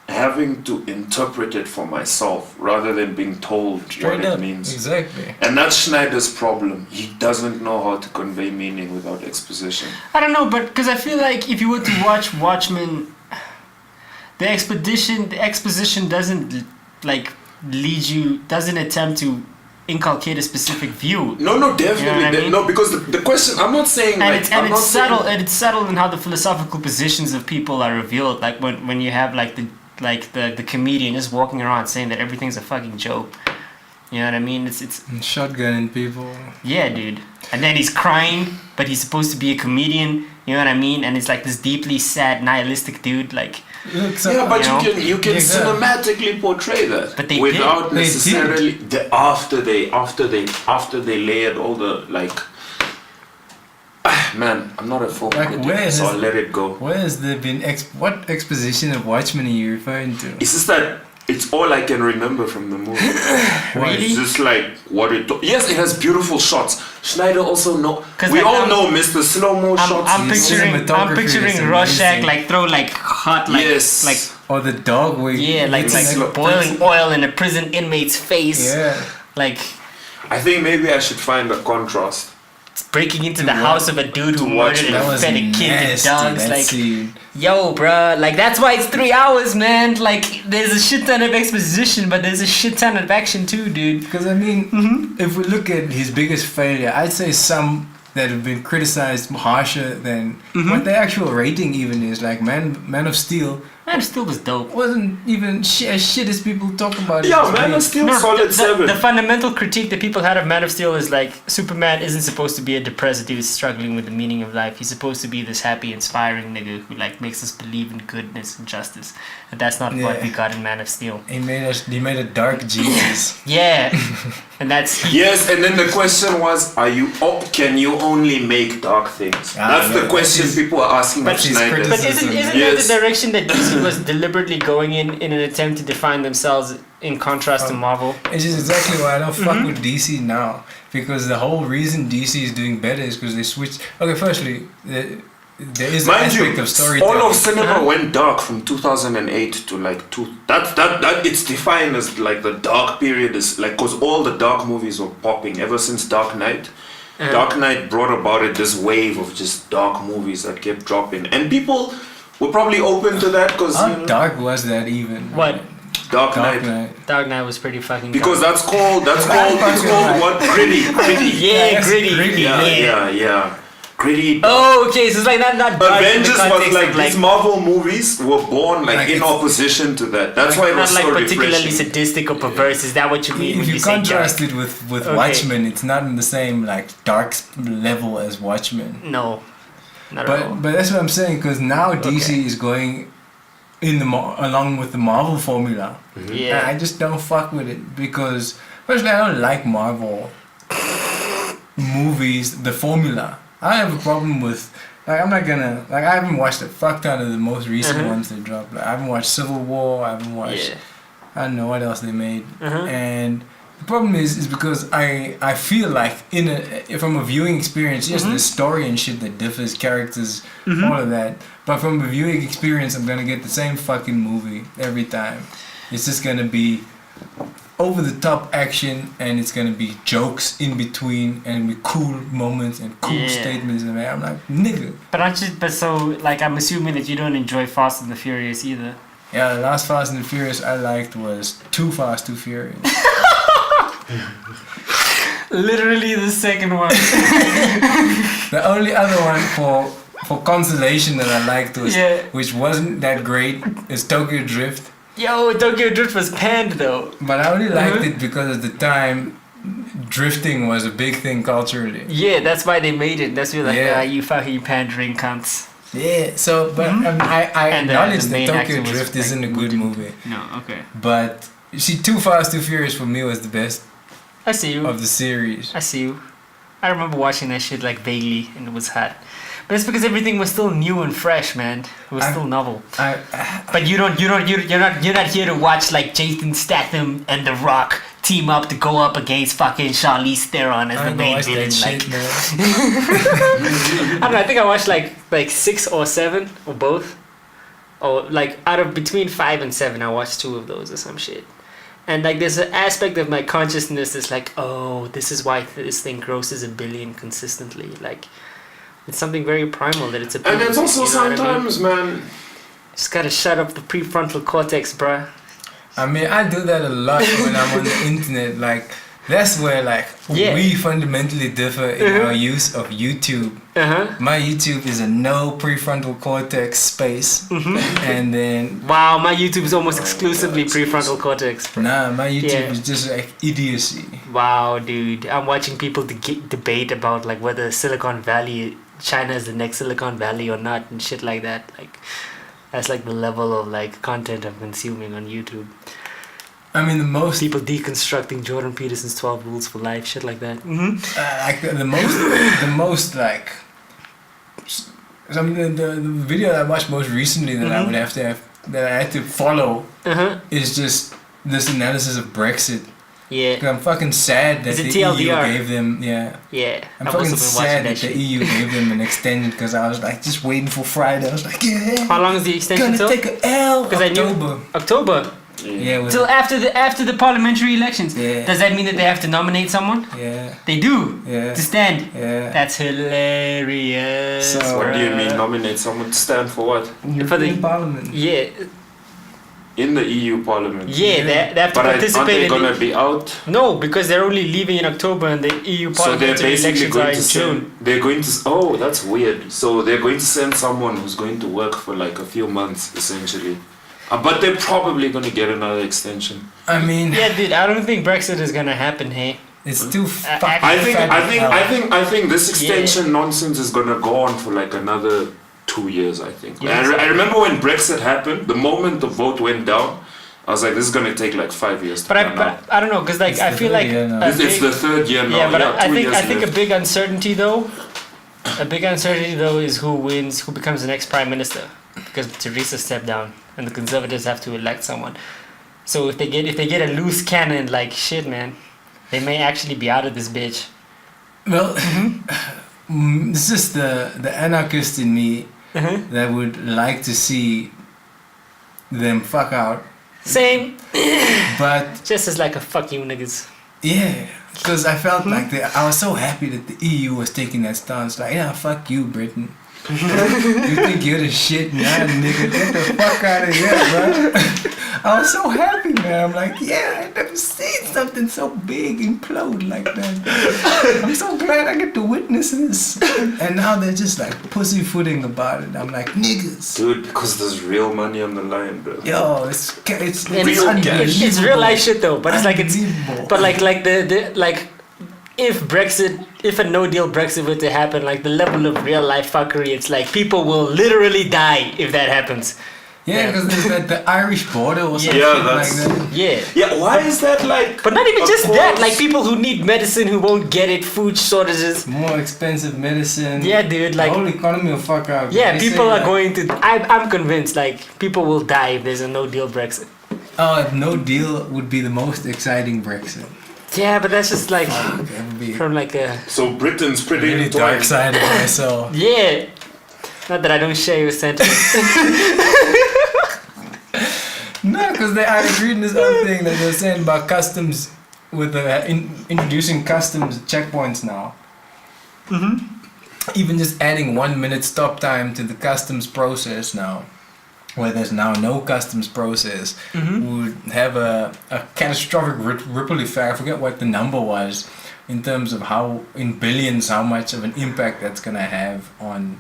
having to interpret it for myself rather than being told Straight what up. it means. Exactly. And that's Schneider's problem. He doesn't know how to convey meaning without exposition. I don't know, but because I feel like if you were to watch Watchmen, the exposition doesn't like doesn't attempt to inculcate a specific view. No, definitely. You know what I mean? No, because the question, I'm not saying And like, it's I'm not subtle saying- and it's subtle in how the philosophical positions of people are revealed. Like when you have the comedian just walking around saying that everything's a fucking joke. You know what I mean? It's And shotgunning people. yeah, dude. And then he's crying, but he's supposed to be a comedian. You know what I mean? And it's like this deeply sad, nihilistic dude. Like, Look, so, Yeah, but You know? you can Yeah. cinematically portray that, But they without did. They necessarily after they layered all the like. Man, I'm not a film Like, critic, where so has- I'll let it go. where has there been what exposition of Watchmen are you referring to? It's just that It's all I can remember from the movie. Really? It's just like what it. Yes, it has beautiful shots. Schneider also know. 'Cause We like, all know Mr. Slow Mo shots. I'm cinematography picturing is Rorschach amazing. like throw like hot like Yes. like Or the dog wig. yeah like It's boiling oil in a prison inmate's face. Yeah. Like I think maybe I should find a contrast. breaking into the To house of a dude who watch murdered that and was fed a kid to nasty, dogs. that Like, scene. yo, bruh, like that's why it's 3 hours, man. Like, there's a shit ton of exposition, but there's a shit ton of action too, dude. Because I mean, if we look at his biggest failure, I'd say some that have been criticized harsher than what the actual rating even is. Like Man of Steel Man of Steel was dope. wasn't even as shit as people talk about it. Yeah, as Man being. of Steel, No, solid 7. the fundamental critique that people had of Man of Steel is like Superman isn't supposed to be a depressed dude struggling with the meaning of life. He's supposed to be this happy, inspiring nigga who like makes us believe in goodness and justice. And that's not what Yeah. we got in Man of Steel. He made a dark Jesus. Yeah, and that's Yes, and then the question was, can you only make dark things? That's the yeah, question that's his- people are asking of that's his Schneider. criticism. But isn't Yes. that the direction that DC was deliberately going in an attempt to define themselves in contrast to Marvel? It's just exactly why I don't fuck with DC now. Because the whole reason DC is doing better is because they switched. Okay, firstly, there is an Mind aspect you, of storytelling. all of cinema went dark from 2008 to like that it's defined as like the dark period is like because all the dark movies were popping ever since Dark Knight. Dark Knight brought about this wave of just dark movies that kept dropping, and people were probably open to that because How dark was that even? What? Dark Dark Knight. Knight. Dark Knight was pretty fucking Because dark. it's called what gritty. Yeah, Yes, gritty. gritty. Yeah. Gritty. Oh, okay, so it's like not dark in the Avengers was context like of these Marvel movies were born like in it's- opposition to that. That's why it not was like so particularly refreshing. sadistic or perverse. Is that what you mean If when you you say dark? contrast it with Okay. Watchmen, it's not in the same like dark level as Watchmen. No, not at all. But that's what I'm saying because now DC Okay. is going in the along with the Marvel formula. Yeah. And I just don't fuck with it because firstly I don't like Marvel movies, the formula. I have a problem with like I'm not gonna like I haven't watched a fuck ton of the most recent ones they dropped. Like, I haven't watched Civil War. I haven't watched I don't know what else they made. And the problem is because I feel like from a viewing experience, yes, the story and shit that differs, characters, all of that. But from a viewing experience, I'm gonna get the same fucking movie every time. It's just gonna be over the top action, and it's gonna be jokes in between, and with cool moments and cool statements. And I'm like, nigga. But aren't you? But so like I'm assuming that you don't enjoy Fast and the Furious either. Yeah, the last Fast and the Furious I liked was Too Fast, Too Furious. Literally the second one. The only other one for consolation that I liked was, which wasn't that great, is Tokyo Drift. Yo, Tokyo Drift was panned though. But I only liked it because at the time, drifting was a big thing culturally. Yeah, that's why they made it. That's why like, Yeah. you fucking pandering cunts. Yeah, so, but I And the acknowledge that main actor Tokyo was, Drift like, isn't a good movie. No, okay. But, you see, Too Fast, Too Furious for me was the best I see you. of the series. I see you. I remember watching that shit like vaguely, and it was hot. But it's because everything was still new and fresh, man. It was still novel. But you're not here to watch like Jason Statham and The Rock team up to go up against fucking Charlize Theron as the main villain. Like, I don't know. I think I watched like 6 or 7 or both, or like out of between 5 and 7, I watched 2 of those or some shit. And like there's an aspect of my consciousness that's like, oh, this is why this thing grosses $1 billion consistently. Like, it's something very primal that it's a. And it's also sometimes, man. Just gotta shut up the prefrontal cortex, bruh. I mean, I do that a lot when I'm on the internet. Like, that's where like we fundamentally differ in our use of YouTube. My YouTube is a no prefrontal cortex space, and then Wow, my YouTube is almost exclusively prefrontal cortex. Bro. nah, my YouTube is just like idiocy. Wow, dude, I'm watching people debate about like whether Silicon Valley, China is the next Silicon Valley or not, and shit like that. Like, that's like the level of like content I'm consuming on YouTube. I mean, the most People deconstructing Jordan Peterson's 12 Rules for Life, shit like that. like the most like. I mean, the video that I watched most recently that I would have to have that I had to follow Uh-huh. is just this analysis of Brexit. Yeah. 'Cause I'm fucking sad that Is it the EU TLDR? gave them. Yeah. Yeah. I'm I've fucking also been watching sad that that the shit. EU gave them an extension because I was like just waiting for Friday. I was like, yeah. How long is the extension Gonna till? take an L. Because I knew October. October. Yeah. With, Till after the parliamentary elections. Yeah. Does that mean that they have to nominate someone? yeah. They do. Yeah. To stand. Yeah. That's hilarious. So- What do you mean bruh. nominate someone to stand for what? For the- European Parliament. Yeah. In the EU Parliament. Yeah, they have to But aren't participate they in gonna the, be out? No, because they're only leaving in October and the EU So they're parliamentary basically elections are going in to June. send. They're going to. Oh, that's weird. So they're going to send someone who's going to work for like a few months, essentially. But they're probably gonna get another extension. I mean, Yeah, dude, I don't think Brexit is gonna happen, hey. it's too I- fucking I think this extension nonsense is gonna go on for like another 2 years. I think. Yeah, I remember when Brexit happened, the moment the vote went down, I was like, this is gonna take like 5 years to But pan out. I don't know, cause like It's I the feel third like year now. a It's the big- third year now. yeah, but yeah, 2 years I think a left. big uncertainty though. A big uncertainty though is who wins, who becomes the next prime minister, because Theresa stepped down and the Conservatives have to elect someone. So if they get a loose cannon, like shit, man, they may actually be out of this bitch. Well, this is the anarchist in me Uh-huh. that would like to see them fuck out, Same, but just as like a fuck you niggas. yeah, because I felt like I was so happy that the EU was taking that stance, like, yeah, fuck you, Britain. You think you're the shit? Nah, nigga, get the fuck out of here, bro. I was so happy, man. I'm like, yeah, I never seen something so big implode like that. I'm so glad I get to witness this. And now they're just like pussyfooting about it. I'm like, niggas. Dude, because there's real money on the line, bro. Yo, it's And it's real life shit though, but it's like it's Unbelievable. but like the like if a no deal Brexit were to happen, like the level of real life fuckery, it's like people will literally die if that happens. Yeah, because there's the Irish border or something Yeah, like that's- that. Yeah. Yeah, why is that like? But not even Of just that, course. like people who need medicine who won't get it, food shortages. More expensive medicine. Yeah, dude, The like whole economy will fuck out. yeah, They people say, are like, going to I'm convinced like people will die if there's a no deal Brexit. Oh, no deal would be the most exciting Brexit. Yeah, but that's just like That would be from like a So Britain's pretty really entwined. dark side of myself. yeah. Not that I don't share your sentiments. No, because I was reading this other thing that they're saying about customs with introducing customs checkpoints now. Even just adding 1 minute stop time to the customs process now, where there's now no customs process, would have a catastrophic ripple effect. I forget what the number was in terms of how, in billions, how much of an impact that's gonna have on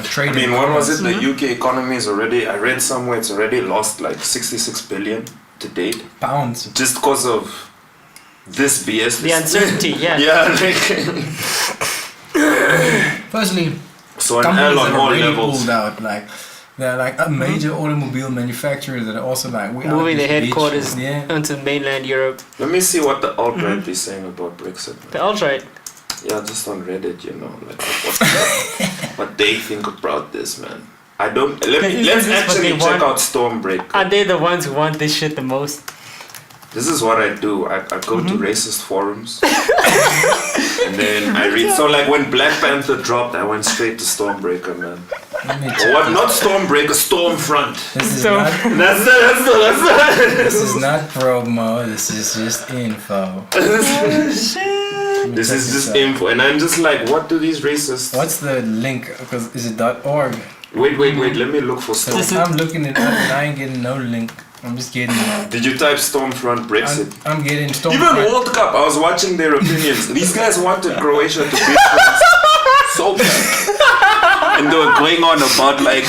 trade. I mean, what was it? The UK economy is already. I read somewhere it's already lost like 66 billion to date, Pounds. just because of this BS. The uncertainty, yeah. Yeah, like, Firstly, so an companies L on that are all already levels. pulled out, like they're like a major automobile manufacturers that are also like we out Moving this their headquarters bitch. Yeah. onto mainland Europe. Let me see what the alt-right is saying about Brexit. The alt-right. Yeah, just on Reddit, you know, like what they think about this, man. I don't. Let's Is this what actually they check want? out Stormbreaker. Are they the ones who want this shit the most? This is what I do. I go to racist forums, and then I read. So like when Black Panther dropped, I went straight to Stormbreaker, man. Let me Or check. what? Not Stormbreaker, Stormfront. This is So- not. That's This is not promo. This is just info. This is just info, and I'm just like, what do these racists? What's the link? Because is it .org? Wait. Let me look for Storm. I'm looking it up and I ain't getting no link. I'm just getting. Did you type Stormfront Brexit? I'm getting Storm. Even World Cup, I was watching their opinions. These guys wanted Croatia to beat France so bad. And they were going on about like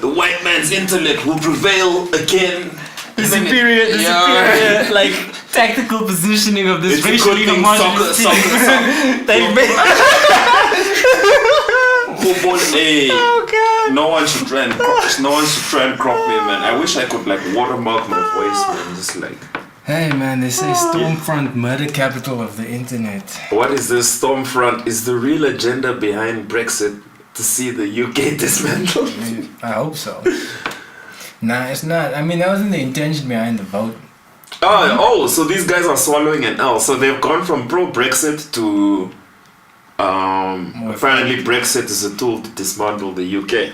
the white man's intellect will prevail again. The superior, like tactical positioning of this It's a racially good thing homogenous team. They made- Football, hey. Oh god. No one should try and crop me, man. I wish I could like watermark my voice, man. Just like, Hey man, they say Stormfront murder capital of the internet. what is this Stormfront? Is the real agenda behind Brexit to see the UK dismantled? I hope so. Nah, it's not. I mean, that wasn't the intention behind the vote. So these guys are swallowing an L. So they've gone from pro-Brexit to apparently Brexit is a tool to dismantle the UK.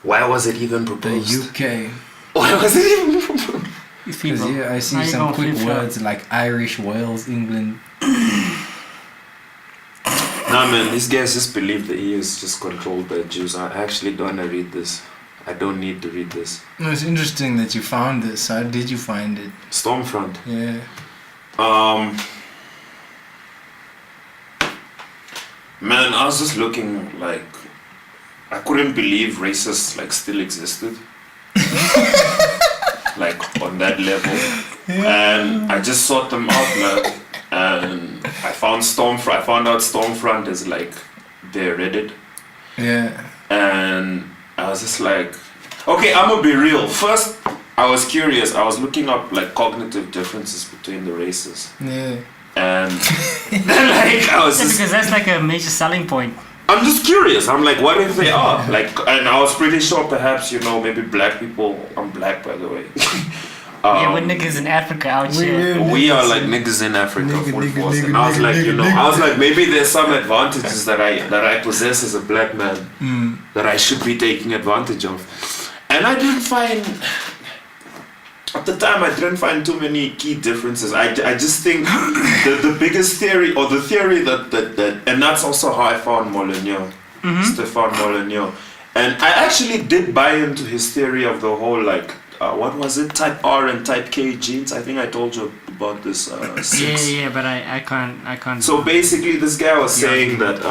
Why was it even proposed? The UK. Why was it even proposed? Because I see some quick words like Irish, Wales, England. Nah, man, these guys just believe the EU is just controlled by Jews. I actually don't want to read this. I don't need to read this. No, it's interesting that you found this. How did you find it? Stormfront. Yeah. Man, I was just looking like I couldn't believe racists like still existed. Like on that level. And I just sought them out, man. And I found out Stormfront is like their Reddit. Yeah. And I was just like, okay, I'm gonna be real. First, I was curious. I was looking up like cognitive differences between the races. Yeah. And then like I was just, because that's like a major selling point. I'm just curious. I'm like, what if they are? Like, and I was pretty sure perhaps, maybe black people, I'm black by the way. Yeah, we're niggas in Africa out here. We are like niggas in Africa, full force. And I was like, maybe there's some advantages that I possess as a black man that I should be taking advantage of. And I didn't find, at the time, I didn't find too many key differences. I just think the biggest theory, or the theory that and that's also how I found Molyneux, Stéphane Molyneux. And I actually did buy into his theory of the whole like, what was it? Type R and type K genes. I think I told you about this. Yeah, but I can't. So basically, this guy was saying that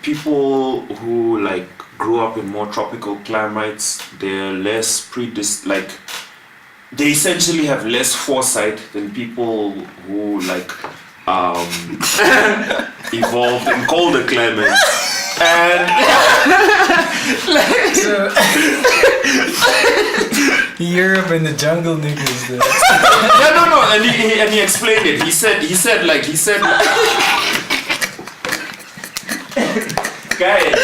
people who like grew up in more tropical climates, they're less they essentially have less foresight than people who like evolved in colder climates. And Europe and the jungle niggas. No. And he explained it. He said, guys.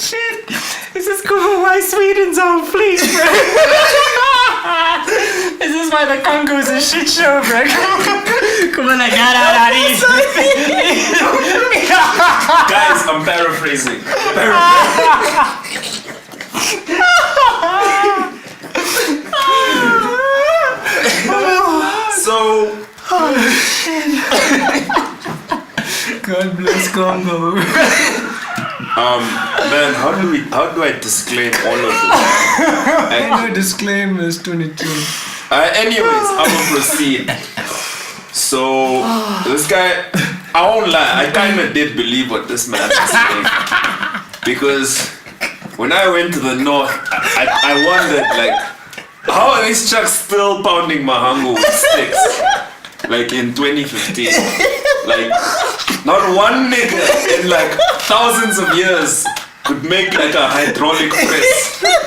Shit. This is cool. Why Sweden's on fleek, bro? This is why the Congo's a shit show, bro. Come on, I got out of these. Guys, I'm paraphrasing. So. God bless Congo. Man, how do I disclaim all of this? I know disclaimers 22. Anyways, I'm gonna proceed. So this guy, I won't lie, I kind of did believe what this man was saying, because when I went to the north, I wondered like, how are these trucks still pounding Mahango with sticks? Like in 2015, like not one nigga in like thousands of years could make like a hydraulic press, just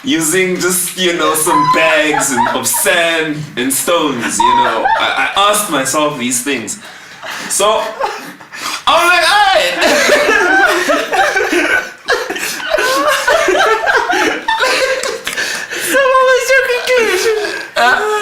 using some bags of sand and stones. I asked myself these things, so I'm like, So what was your conclusion? No.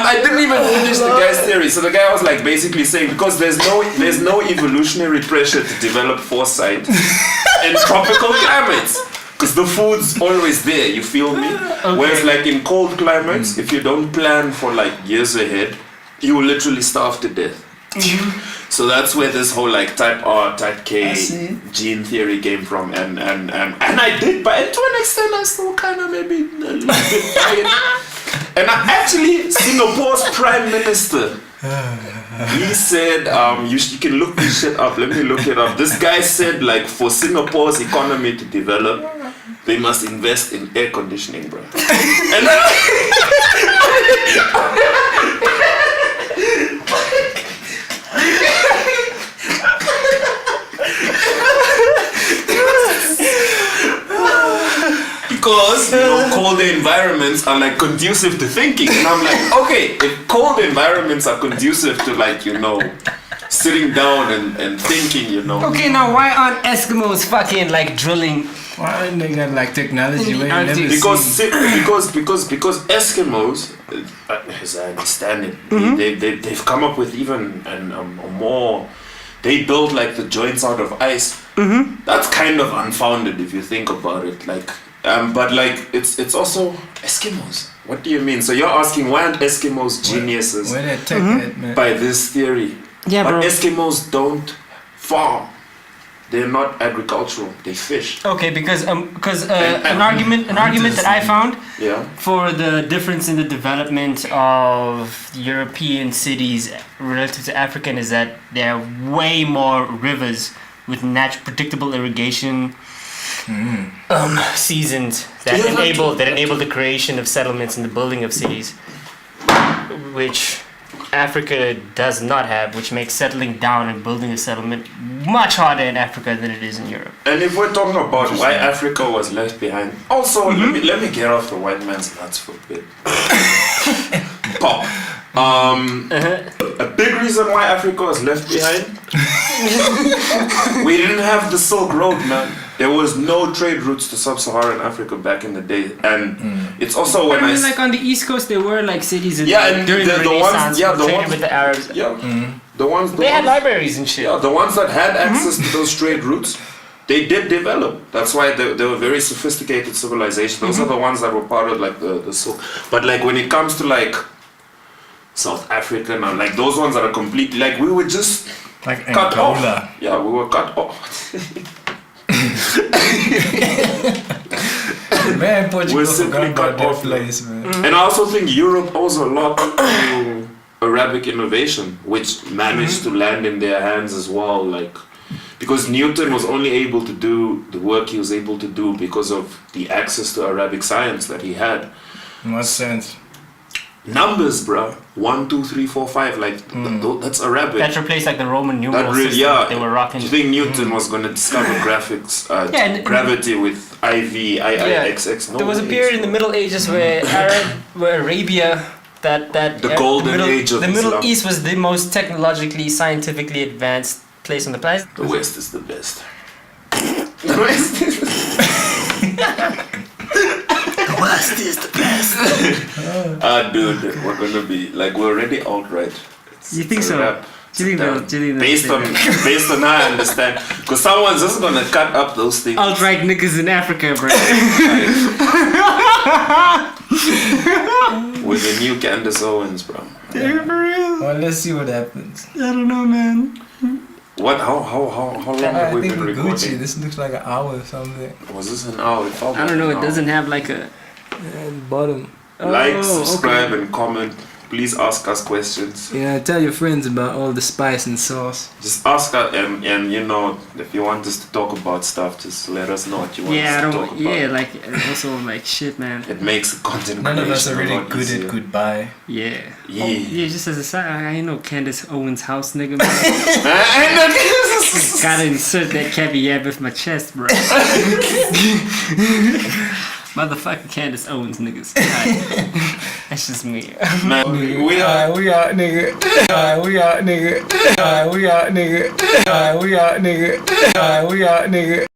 I didn't even finish the guy's theory. So the guy was like basically saying, because there's no evolutionary pressure to develop foresight in tropical climates, because the food's always there. You feel me? Okay. Whereas like in cold climates, if you don't plan for like years ahead, you will literally starve to death. So that's where this whole like type R, type K gene theory came from, and I did, but to an extent I still kind of maybe a little bit buy it. And actually, Singapore's Prime Minister, he said, you can look this shit up. Let me look it up. This guy said, like, for Singapore's economy to develop, they must invest in air conditioning, bro. And because colder environments are like conducive to thinking, and I'm like, okay, if cold environments are conducive to like sitting down and thinking, you know. Okay, now why aren't Eskimos fucking like drilling? Why they got like technology where you Arctic. never Because see? because Eskimos, as I understand it, they've come up with even a more. They build like the joints out of ice. That's kind of unfounded if you think about it. Like, but like it's also Eskimos. What do you mean? So you're asking why aren't Eskimos geniuses Where that tech at, man? by this theory? Yeah, But bro. Eskimos don't farm. They're not agricultural. They fish. Okay, because an argument that I found Yeah. for the difference in the development of European cities relative to African is that there are way more rivers with predictable irrigation seasons that enable the creation of settlements and the building of cities, which Africa does not have, which makes settling down and building a settlement much harder in Africa than it is in Europe. And if we're talking about why Africa was left behind, also let me get off the white man's nuts for a bit. Pop. A big reason why Africa was left behind. We didn't have the Silk Road, man. There was no trade routes to sub-Saharan Africa back in the day, and it's also when I like on the East Coast, there were like cities in, and during the Renaissance traded ones with the Arabs. the ones They had libraries and shit. Yeah, the ones that had access to those trade routes, they did develop. That's why they were very sophisticated civilization. Those are the ones that were part of like the Silk. But like when it comes to like South African and like those ones that are completely like we were just Like cut Angola. off. Yeah, we were cut off. Man, Portugal We're simply forgot about cut that off, place, man. And I also think Europe owes a lot to Arabic innovation, which managed to land in their hands as well. Like, because Newton was only able to do the work he was able to do because of the access to Arabic science that he had. In what sense? Numbers, bruh. 1, 2, 3, 4, 5. Like, that's Arabic. That replaced like the Roman numeral That really, system yeah. they were rocking. Do you think Newton was going to discover graphics, and- gravity with IV, IIXX? No There was a way. period in the Middle Ages where Arabia, that The golden age of the Middle Islam. East was the most technologically, scientifically advanced place on the planet. The West is the best. The West is the The West is the best. dude, we're gonna be like we're already alt-right. You think It's a so? wrap. Do you think they'll- do you think they'll Based on how I understand, because someone's just gonna cut up those things. Alt-right niggas in Africa, bro. With the new Candace Owens, bro. Well, let's see what happens. I don't know, man. What? How long have I we think been we're recording? Gucci. This looks like an hour or something. Was this an hour? It felt I don't know. like It an hour. doesn't have like a. Bottom. Like, Oh, subscribe, okay. and comment. Please ask us questions. Yeah, tell your friends about all the spice and sauce. Just ask us, and you know, if you want us to talk about stuff, just let us know what you want Yeah, I us to don't. talk about. Yeah, like also like shit, man. It makes the content None of us creation are a really lot good easier. at goodbye. Yeah. Yeah. Oh, yeah. Just as a side, I ain't no Candace Owens house nigga, man. Gotta insert that caveat with my chest, bro. Motherfucking Candace Owens niggas. Alright. That's just me. Man, we are. We out, nigga. We out, nigga. We out, nigga. We out, nigga. We out, nigga.